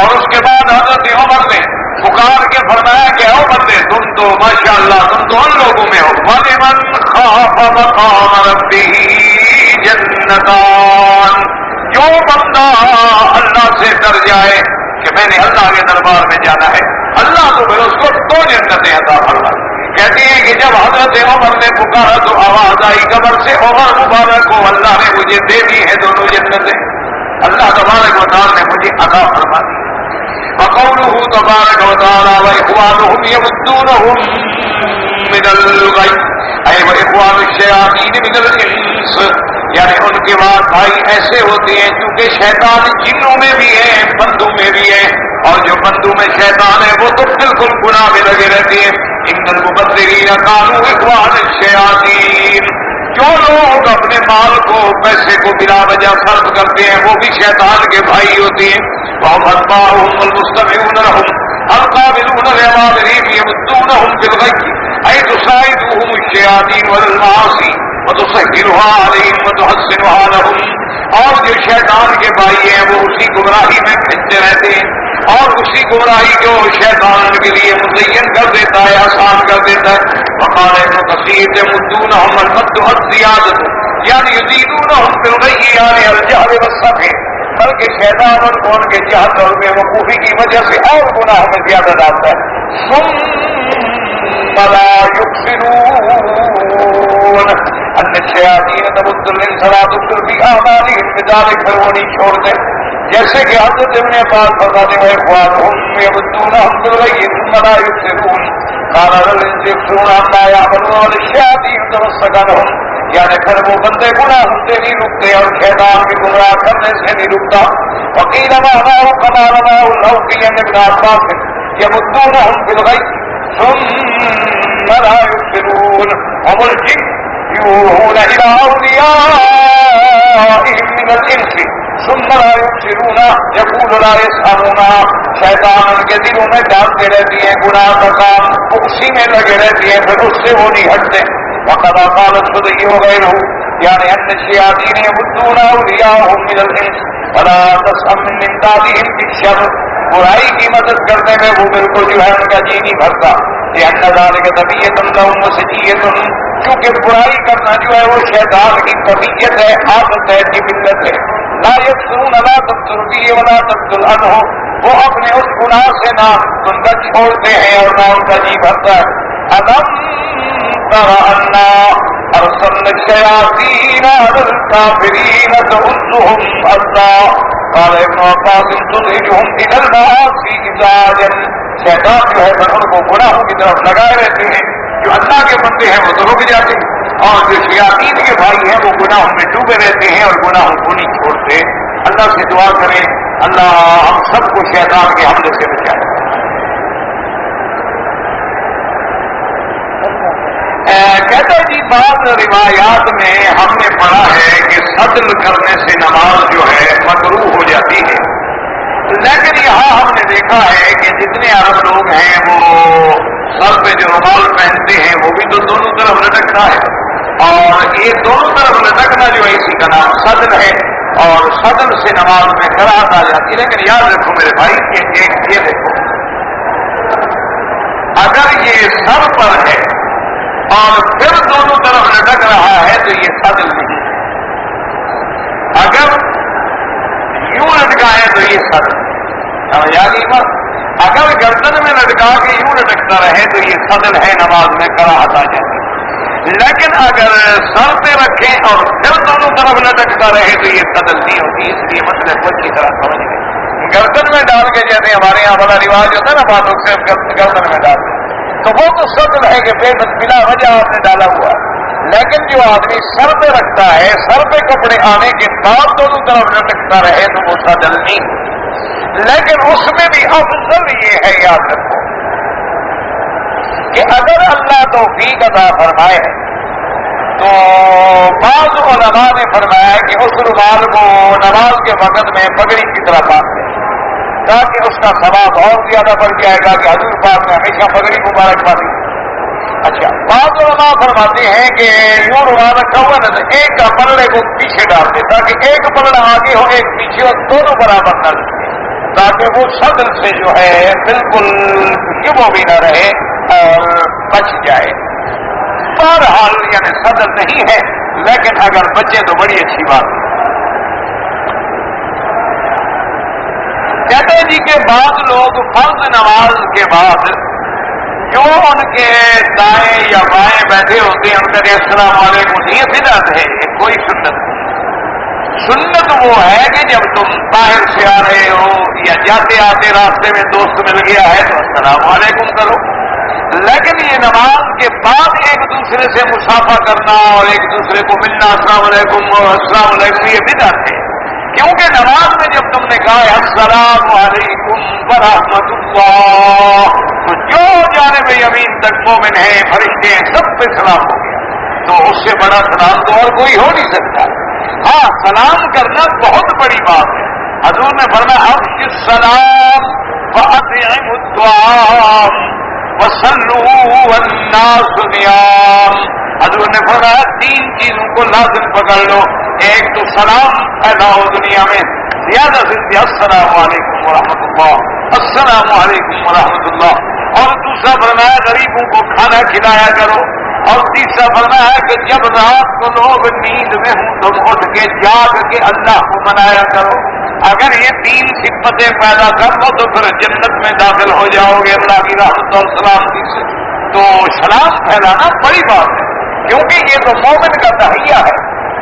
اور اس کے بعد حضرت عمر نے پکار کے فرمایا کہ او بندے تم تو ماشاءاللہ تم تو ان لوگوں میں ہو، وَلِمَنْ خَافَ مَقَامَ رَبِّهِ جَنَّتَانِ، جو بندہ اللہ سے ڈر جائے کہ میں نے اللہ کے دربار میں جانا ہے، اللہ تو پھر اس کو 2 جنتیں عطا فرما۔ کہتی ہے کہ جب حضرت عمر نے پکارا تو آواز آئی قبر سے، عمر مبارک کو اللہ نے مجھے دے دی ہے 2 جنتیں، اللہ تبارک و تعالیٰ نے مجھے عطا فرما دی۔ وقوله تبارک و تعالیٰ وإخوانهم يمدونهم من الغی اے وإخوان الشیاطین من الانس، یعنی ان کے بعد بھائی ایسے ہوتے ہیں چونکہ شیطان جنوں میں بھی ہے بندوں میں بھی ہے، اور جو بندوں میں شیطان ہے وہ تو بالکل گناہ میں لگے رہتے ہیں۔ ان المبذرین کانوا اخوان الشیاطین، جو لوگ اپنے مال کو پیسے کو بلا وجہ صرف کرتے ہیں وہ بھی شیطان کے بھائی ہوتے ہیں۔ وهم اتباعهم والمستمعون لهم القابلون لأوامرهم يمدونهم بالغي أي تساعدهم الشياطين والمعاصي وتسهلها عليهم وتحسنها لهم، اور جو شیطان کے بھائی ہیں وہ اسی گمراہی میں کھنچتے رہتے ہیں اور اسی گمراہی کو شیطان کے لیے مزین کر دیتا ہے، آسان کر دیتا ہے۔ وقال ابن کثیر يمدونهم المد والزیادة یعنی یزیدونهم بالغی یعنی الجهل والسفہ، بلکہ شیطان ان کو ان کے جہل اور بے وقوفی کی وجہ سے اور گناہ میں زیادہ ڈالتا ہے۔ ثم لا يبصرون ان الشیاطین تمد الانس لا تبصر فی اعمالهم بذلک، پھر وہ نہیں چھوڑتے، جیسے کہ حضرت ابن عباس فرماتے ہیں اخوانهم يمدونهم بالغی ثم لا يبصرون قال الانس يبصرون عما يعملون والشیاطین تمسكنهم، یعنی پھر وہ بندے گناہ سے نہیں رکتے اور شیطان بھی گمراہ کرنے سے نہیں رکتا۔ وقیل معناه كما رواه اللوقي عن ابن عباس يمدونهم بالغی ثم لا يبصرون، هم الجن يوحون الى اوليائهم من الانس ثم لا يبصرون يقول لا يسأمون، شیطان ان کے دلوں میں ڈالتے رہتی ہیں گناہ کا کام، اسی میں لگے رہتی ہیں پھر اس سے وہ نہیں ہٹتے۔ وقد قال الصديق وغيره يعني ان الشياطين يمدون اولياءهم من الانس ولا تسأم من امدادهم بالشر، برائی کی مدد کرنے میں وہ بالکل جو ہے ان کا جی نہیں بھرتا، لأن ذلك طبیعۃ لهم وسجیۃ، کیونکہ برائی کرنا جو ہے وہ شیطان کی طبیعت ہے، عادت ہے، جبلت ہے۔ لا يبصرون لا تبصر به ولا تبصر عنه، وہ اپنے اس گناہ سے نہ ان کا چھوڑتے ہیں اور نہ ان کا جی بھرتا ہے۔ ألم تر أنا أرسلنا الشياطين على الكافرين تؤزهم أزا، قال ابن عباس تدعجهم إلى المعاصي إزاجا، شیطان جو ہے ان کو گناہوں کی طرف لگائے رہتے ہیں، جو اللہ کے بندے ہیں وہ تو رک جاتے ہیں، اور جو شیاطین کے بھائی ہیں وہ گناہوں میں ڈوبے رہتے ہیں اور گناہوں کو نہیں چھوڑتے۔ اللہ سے دعا کریں اللہ ہم سب کو شیطان کے حملے سے بچائے۔ کہتا جی بعض روایات میں ہم نے پڑھا ہے کہ صدل کرنے سے نماز جو ہے مکروہ ہو جاتی ہے، لیکن یہاں ہم نے دیکھا ہے کہ جتنے عرب لوگ ہیں وہ سر پہ جو رومال پہنتے ہیں وہ بھی تو دونوں طرف لٹکتا ہے، اور یہ دونوں طرف لٹکنا جو ہے اسی کا نام صدل ہے، اور صدل سے نماز میں قرأت آ جاتی ہے۔ لیکن یاد رکھو میرے بھائی کہ ایک یہ دیکھو، اگر یہ سر پر ہے اور پھر دونوں طرف لٹک رہا ہے تو یہ صدل نہیں، اگر یوں لٹکا ہے تو یہ صدل، یعنی اگر گردن میں لٹکا کے یوں لٹکتا رہے تو یہ صدل ہے، نماز میں قرأت آ جاتی ہے۔ لیکن اگر سر پہ رکھیں اور پھر دونوں طرف لٹکتا رہے تو یہ صدل نہیں ہوتی، اس لیے مسئلے کو اچھی طرح سمجھ گئے۔ گردن میں ڈال کے جیسے ہمارے یہاں بڑا رواج ہوتا ہے نا باتوں سے گردن میں ڈال کے، تو وہ تو صدل ہے کہ بلا وجہ آپ نے ڈالا ہوا، لیکن جو آدمی سر پہ رکھتا ہے، سر پہ کپڑے آنے کے بعد دونوں طرف لٹکتا رہے تو وہ صدل نہیں۔ لیکن اس میں بھی افضل یہ ہے، یاد رکھو کہ اگر اللہ توفیق عطا فرمائے تو بعض علماء نے فرمایا کہ اس رومال کو نماز کے وقت میں پگڑی کی طرح باندھ دیں تاکہ اس کا ثواب بہت زیادہ بڑھ جائے گا کہ حضور پاک نے ہمیشہ پگڑی مبارک باندھی۔ اچھا، بعض علماء فرماتے ہیں کہ یوں رومال رکھا ہوا نا تو ایک کا پلڑے کو پیچھے ڈال دے تاکہ ایک پلڑا آگے ہو ایک پیچھے ہو، دونوں برابر نہ لگے، تاکہ وہ صدر سے جو ہے بالکل شبہ بھی نہ رہے اور بچ جائے۔ بہرحال یعنی صدر نہیں ہے، لیکن اگر بچے تو بڑی اچھی بات ہے۔ کہتے ہیں جی کہ بعض لوگ فرض نماز کے بعد جو ان کے دائیں یا بائیں بیٹھے ہوتے ہیں ان کا السلام علیکم، یہ بدعت ہے، یہ کوئی سنت نہیں۔ سنت وہ ہے کہ جب تم باہر سے آ رہے ہو یا جاتے آتے راستے میں دوست مل گیا ہے تو السلام علیکم کرو، لیکن یہ نماز کے بعد ایک دوسرے سے مصافحہ کرنا اور ایک دوسرے کو ملنا السلام علیکم اور السلام علیکم، یہ بدعت ہے۔ کیونکہ نماز میں جب تم نے کہا ہے السلام علیکم ورحمۃ اللہ، تو جو جانب یمین تک مومن ہے فرشتے ہیں سب پہ سلام ہو گیا، تو اس سے بڑا سلام تو اور کوئی ہو نہیں سکتا۔ ہاں سلام کرنا بہت بڑی بات ہے۔ حضور نے فرمایا افشوا السلام واطعموا الطعام وصلوا والناس نیام۔ حضور نے فرمایا 3 چیزوں کو لازم پکڑ لو، ایک تو سلام پھیلاؤ دنیا میں زیادہ سے زیادہ السلام علیکم ورحمۃ اللہ، السلام علیکم ورحمۃ اللہ، اور دوسرا فرمایا غریبوں کو کھانا کھلایا کرو، اور تیسرا فرمایا ہے کہ جب رات کو لوگ نیند میں ہوں تم اٹھ کے جاگ کے اللہ کو منایا کرو۔ اگر یہ 3 صفتیں پیدا کر لو تو پھر جنت میں داخل ہو جاؤ گے اللہ کی رحمت اور سلامتی سے۔ تو سلام پھیلانا بڑی بات ہے، کیونکہ یہ تو مومن کا تحیہ ہے،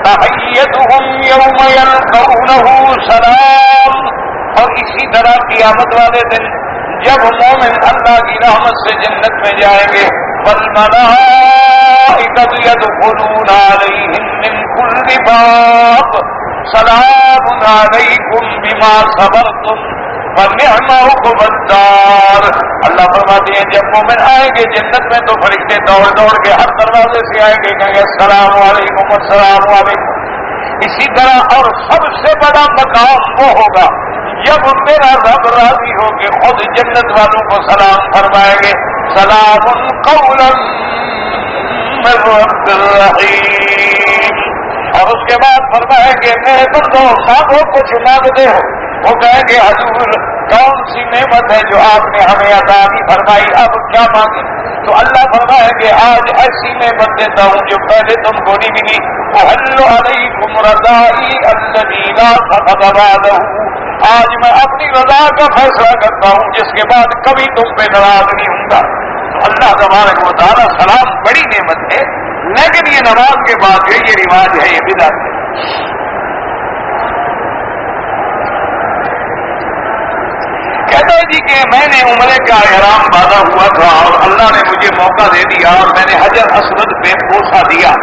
تحیتہم یوم یلقونہ سلام۔ اور اسی طرح قیامت والے دن جب مومن اللہ کی رحمت سے جنت میں جائیں گے، والملائکۃ یدخلون علیہم من کل باب سلام علیکم بما صبرتم فنعم عقبی الدار۔ اللہ فرماتے ہیں جب مومن آئیں گے جنت میں تو فرشتے دوڑ دوڑ کے ہر دروازے سے آئیں گے، کہیں گے السلام علیکم السلام علیکم۔ اسی طرح اور سب سے بڑا مقام وہ ہوگا جب میرا رب راضی ہو کے خود جنت والوں کو سلام فرمائیں گے، سلام قولا من رب الرحیم۔ اور اس کے بعد فرمائیں گے میرے بندو مانگو کچھ مانگتے ہو، وہ کہیں گے حضور کون سی نعمت ہے جو آپ نے ہمیں عطا کی فرمائی، اب کیا مانگے؟ تو اللہ فرمائے کہ آج ایسی نعمت دیتا ہوں جو پہلے تم کو نہیں ملی، احل علیکم رضائی الذی لا سخط بعدہ، آج میں اپنی رضا کا فیصلہ کرتا ہوں جس کے بعد کبھی تم پہ ناراض نہیں ہوں گا۔ تو اللہ تبارک و تعالیٰ سلام بڑی نعمت ہے، لیکن یہ نماز کے بعد یہ رواج ہے، یہ بدعت ہے۔ کہتا ہے جی کہ میں نے عمرے کا احرام باندھا ہوا تھا اور اللہ نے مجھے موقع دے دیا اور میں نے حجر اسود پہ بوسہ دیا،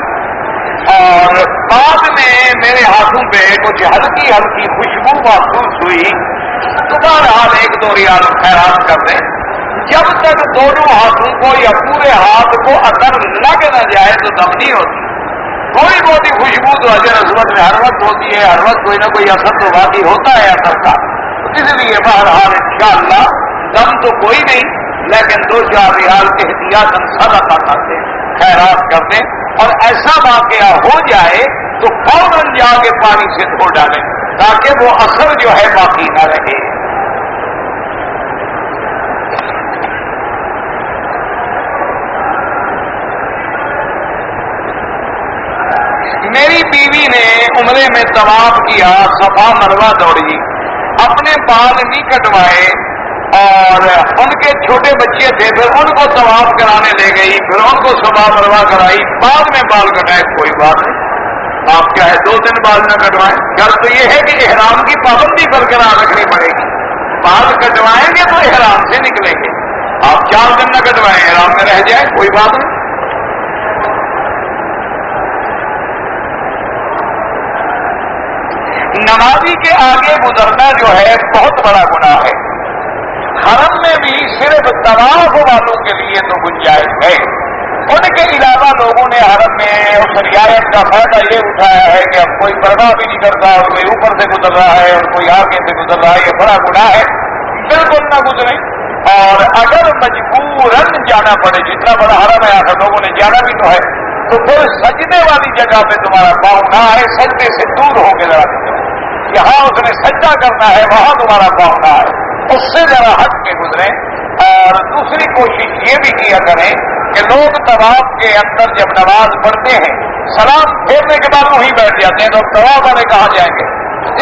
اور بعد میں میرے ہاتھوں پہ کچھ ہلکی ہلکی خوشبو محسوس ہوئی، تو بہرحال 1-2 ریال خیرات کر دیں۔ جب تک دونوں ہاتھوں کو یا پورے ہاتھ کو اثر لگ نہ جائے تو دم نہیں ہوتی۔ تھوڑی بہت ہی خوشبو تو حجر اسود میں ہر وقت ہوتی ہے، ہر وقت کوئی نہ کوئی اثر تو باقی ہوتا ہے اثر کا، اس لیے بہرحال انشاءاللہ دم تو کوئی نہیں، لیکن 2-4 ریال احتیاطاً صدقہ کر دیں، خیرات کر دیں، اور ایسا واقعہ ہو جائے تو فوراً جا کے پانی سے دھو ڈالیں تاکہ وہ اثر جو ہے باقی نہ رہے۔ میری بیوی نے عمرے میں طواف کیا، صفا مروہ دوڑی، اپنے بال نہیں کٹوائے، اور ان کے چھوٹے بچے تھے، پھر ان کو طواف کرانے لے گئی، پھر ان کو صفا مروہ کرائی، بعد میں بال کٹائے، کوئی بات نہیں، آپ کیا ہے 2 دن بال نہ کٹوائیں، شرط یہ ہے کہ احرام کی پابندی برقرار رکھنی پڑے گی، بال کٹوائیں گے تو احرام سے نکلیں گے، آپ 4 دن نہ کٹوائیں احرام میں رہ جائیں، کوئی بات نہیں۔ نمازی کے آگے گزرنا جو ہے بہت بڑا گناہ ہے۔ حرم میں بھی صرف طواف والوں کے لیے تو گنجائش ہے، ان کے علاوہ لوگوں نے حرم میں اس رعایت کا فائدہ یہ اٹھایا ہے کہ اب کوئی پرواہ بھی نہیں کرتا، اور کوئی اوپر سے گزر رہا ہے اور کوئی آگے سے گزر رہا ہے، یہ بڑا گناہ ہے، بالکل نہ گزریں۔ اور اگر مجبوراً جانا پڑے، جتنا بڑا حرم ہے آخر لوگوں نے جانا بھی تو ہے، تو پھر سجدے والی جگہ پہ تمہارا پاؤں نہ آئے، سجدے سے دور ہو کے ذرا جہاں اس نے سجدہ کرنا ہے وہاں تمہارا پاؤں نہ آئے، اس سے ذرا ہٹ کے گزریں۔ اور دوسری کوشش یہ بھی کیا کریں کہ لوگ طواف کے اندر جب نماز پڑھتے ہیں سلام پھیرنے کے بعد وہیں بیٹھ جاتے ہیں، تو طواف والے کہاں جائیں گے،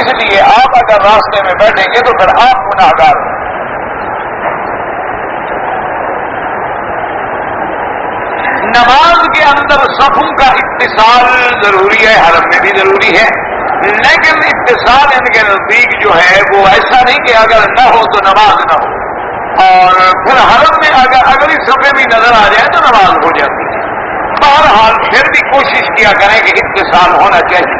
اس لیے آپ اگر راستے میں بیٹھیں گے تو پھر آپ گناہگار ہوں۔ نماز کے اندر صفوں کا اتصال ضروری ہے، حرم میں بھی ضروری ہے، لیکن اتصال ان کے نزدیک جو ہے وہ ایسا نہیں کہ اگر نہ ہو تو نماز نہ ہو، اور پھر حرم میں اگر اگلی صفحے بھی نظر آ جائے تو نماز ہو جاتی ہے۔ بہرحال پھر بھی کوشش کیا کریں کہ اتصال ہونا چاہیے۔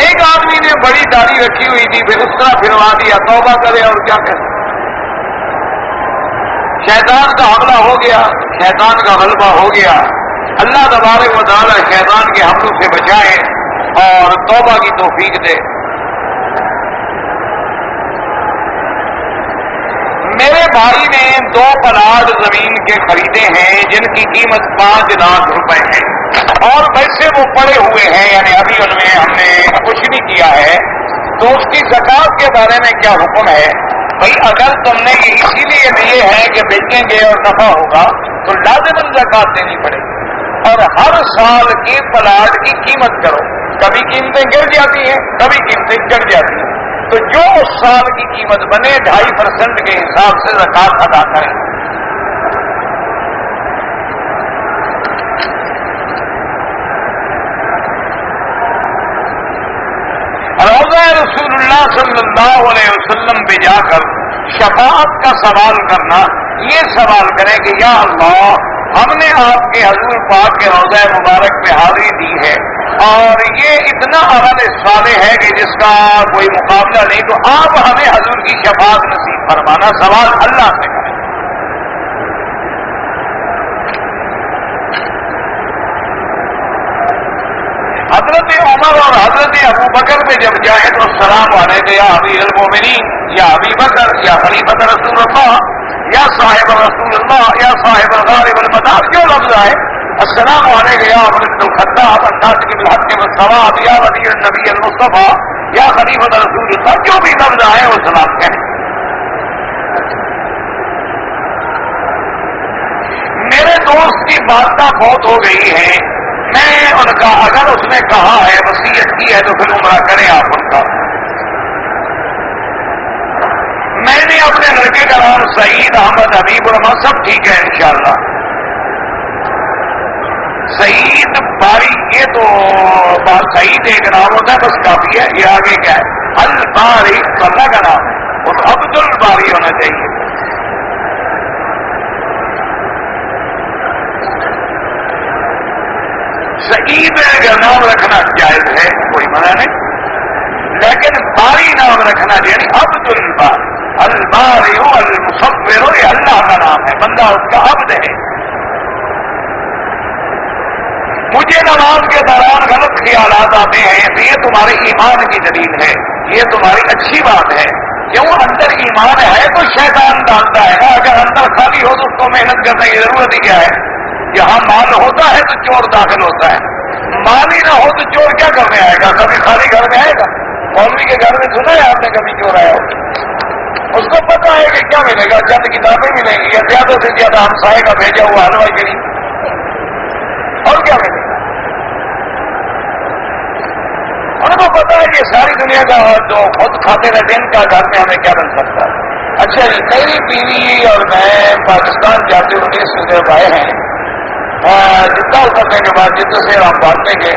ایک آدمی نے بڑی داڑھی رکھی ہوئی تھی، پھر اس طرح پھروا دیا، توبہ کرے اور کیا کرے، شیطان کا حملہ ہو گیا، شیطان کا غلبہ ہو گیا۔ اللہ تبارک و تعالی شیطان کے حملوں سے بچائے اور توبہ کی توفیق دے۔ میرے بھائی نے 2 پلاٹ زمین کے خریدے ہیں جن کی قیمت 5 لاکھ روپے ہے، اور ویسے وہ پڑے ہوئے ہیں، یعنی ابھی ان میں ہم نے کچھ نہیں کیا ہے، تو اس کی زکات کے بارے میں کیا حکم ہے؟ بھائی اگر تم نے یہ اسی لیے لیے ہیں کہ بیچیں گے اور نفع ہوگا تو لازماً زکات دینی پڑے گی، اور ہر سال کے پلاٹ کی قیمت کرو، کبھی قیمتیں گر جاتی ہیں کبھی قیمتیں چڑھ جاتی ہیں، تو جو اس سال کی قیمت بنے 2.5% کے حساب سے زکات ادا کریں۔ روضہ رسول اللہ صلی اللہ علیہ وسلم پہ جا کر شفاعت کا سوال کرنا، یہ سوال کریں کہ یا اللہ ہم نے آپ کے حضور پاک کے روضہ مبارک پہ حاضری دی ہے، اور یہ اتنا عمل صالح ہے کہ جس کا کوئی مقابلہ نہیں، تو آپ ہمیں حضور کی شفاعت نصیب فرمانا، سوال اللہ سے کریں۔ حضرت عمر اور حضرت ابو بکر میں جب جائے تو السلام علیکم یا امیر المومنین، یا ابی بکر، یا خلیفۃ رسول اللہ، یا صاحب رسول اللہ، یا صاحب الغار والمدار، جو لفظ آئے السلام علیکم یا عمر بن الخطاب الناطق بالحق والصواب، یا ولی النبی المصطفیٰ، یا خلیفۃ رسول اللہ، جو بھی لفظ آئے وہ سلام کہیں۔ میرے دوست کی والدہ فوت ہو گئی ہے، میں ان کا اگر اس نے کہا ہے وصیت کی ہے تو پھر عمرہ کریں آپ ان کا۔ میں نے اپنے لڑکے کا نام سعید احمد حبیب الرحمان، سب ٹھیک ہے انشاءاللہ۔ سعید باری، یہ تو بات سعید ایک نام ہوتا ہے بس کافی ہے، یہ آگے کیا ہے؟ الباری اللہ کا نام ہے، اور عبد الباری ہونا چاہیے۔ سعید کا نام رکھنا جائز ہے، کوئی منع نہیں، لیکن باری نام رکھنا یعنی عبد الباری، الباری المصور، یہ اللہ کا نام ہے، بندہ اس کا عبد ہے۔ مجھے نماز کے دوران غلط خیالات آتے ہیں تو یہ تمہارے ایمان کی دلیل ہے، یہ تمہاری اچھی بات ہے، کیوں اندر ایمان ہے تو شیطان ڈالتا ہے نا، اگر اندر خالی ہو تو اس کو محنت کرنے کی ضرورت ہی کیا ہے؟ جہاں مال ہوتا ہے تو چور داخل ہوتا ہے، مال ہی نہ ہو تو چور کیا کرنے آئے گا؟ کبھی خالی گھر میں آئے گا؟ مولوی کے گھر میں سنا ہے آپ نے کبھی چور آیا ہو؟ اس کو پتا ہے کہ کیا ملے گا، چند کتابیں ملیں گی یا زیادہ سے زیادہ ہمسائے کا بھیجا ہوا حلوائی گری، اور کیا ملے گا؟ ان کو پتا ہے کہ ساری دنیا کا جو خود کھاتے رہتے ہیں ان کا گھر میں ہمیں کیا بن سکتا ہے۔ اچھا جی، میری بیوی اور میں پاکستان جاتے ہوئے سوچے آئے ہیں، جتنا اترنے کے بعد جتنے سے ہم بانٹیں گے،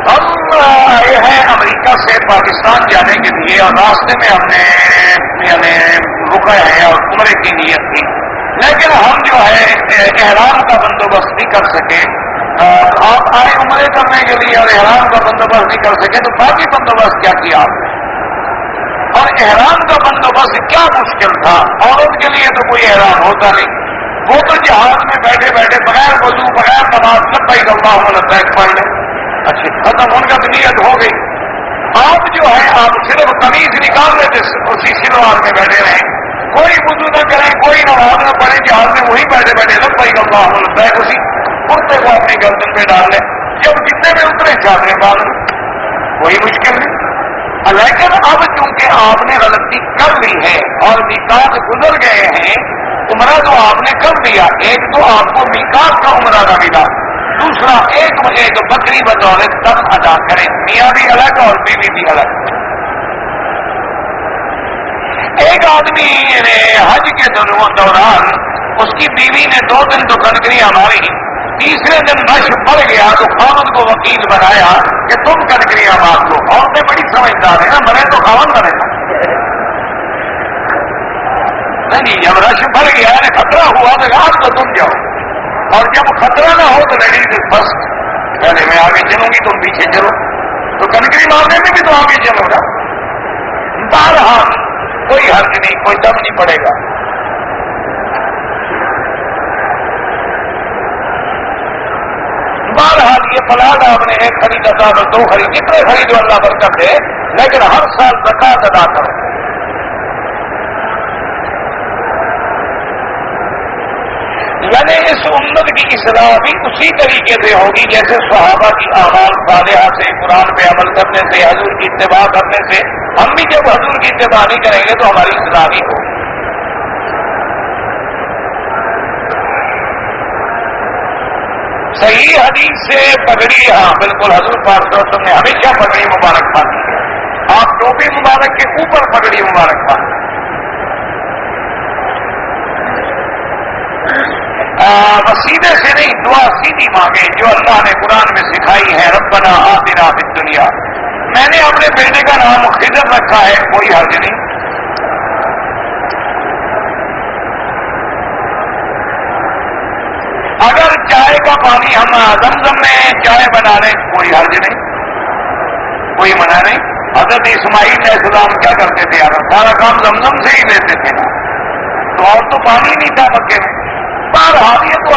ہم آئے ہیں امریکہ سے پاکستان جانے کے لیے، اور راستے میں ہم نے یعنی رکے ہیں اور عمرے کی نیت تھی، لیکن ہم جو ہے احرام کا بندوبست نہیں کر سکے۔ آپ آئے عمرے کرنے کے لیے اور احرام کا بندوبست نہیں کر سکے تو باقی بندوبست کیا کیا آپ نے؟ اور احرام کا بندوبست کیا مشکل تھا، عورت کے لیے تو کوئی احرام ہوتا نہیں، وہ تو جہاز میں بیٹھے بیٹھے بغیر وضو بغیر نماز لبیک اللہم لبیک پڑھ لیں، اچھی ختم، ان کا تو نیت ہو گئی۔ آپ جو ہے آپ صرف قمیض نکال لیتے اسی شلوار میں بیٹھے رہیں، کوئی وضو نہ کریں، کوئی نماز نہ پڑھیں، جہاز میں وہی بیٹھے بیٹھے لبیک اللہم لبیک اسی کرتے کو اپنی گردن پہ ڈال لیں، جب جتنے میں اترے چادریں باندھ لیں، کوئی مشکل نہیں۔ لیکن اب چونکہ آپ نے غلطی کر لی ہے اور میقات گزر گئے ہیں، عمرہ تو آپ نے کر دیا، ایک تو آپ کو میقات کا عمرہ نہ ملا، دوسرا ایک مجھے جو بکری بطور تب ادا کریں، میاں بھی الگ اور بیوی بھی الگ۔ ایک آدمی نے حج کے دوران اس کی بیوی نے 2 دن تو کنکریاں ماری، تیسرے دن رش پڑ گیا تو خاوند کو وکیل بنایا کہ تم کنکریاں مار لو۔ عورتیں بڑی سمجھدار ہیں نا، مرے تو خاوند بنے گا نہیں، جب رش بڑھ گیا نے خطرہ ہوا تو آج تو تم جاؤ، اور جب خطرہ نہ ہو تو لیڈیز فرسٹ، پہلے میں آگے چلوں گی تم پیچھے چلو، تو کنکری مارنے میں بھی تو آگے چلو گا۔ بہرحال کوئی حرج نہیں، کوئی دم نہیں پڑے گا۔ بہرحال یہ پلاٹ آپ نے ایک خریدا تھا اور 2 خرید، جتنے خریدو اللہ برکت دے، لیکن ہر سال زکات ادا کرو۔ یعنی اس امت کی اصلاح بھی اسی طریقے سے ہوگی جیسے صحابہ کی اعمال صالحہ سے، قرآن پہ عمل کرنے سے، حضور کی اتباع کرنے سے۔ ہم بھی جب حضور کی اتباع نہیں کریں گے تو ہماری اصلاح نہیں ہوگی۔ صحیح حدیث سے پگڑی، ہاں بالکل، حضور پاک صلی اللہ علیہ وسلم نے ہمیشہ پگڑی مبارک باندھی ہے، آپ ٹوپی مبارک کے اوپر پگڑی مبارک باندھی۔ وسیلے سے نہیں، دعا سیدھی مانگے جو اللہ نے قرآن میں سکھائی ہے۔ ربنا آتنا فی الدنیا، میں نے اپنے بیٹے کا نام خضر رکھا ہے، کوئی حرج نہیں۔ اگر چائے کا پانی ہم زمزم میں چائے بنا لیں کوئی حرج نہیں، کوئی منع نہیں۔ حضرت اسماعیل علیہ السلام کیا کرتے تھے؟ سارا کام زمزم سے ہی لیتے تھے نا، تو اور تو پانی نہیں تھا مکے میں۔ بہرحال یہ تو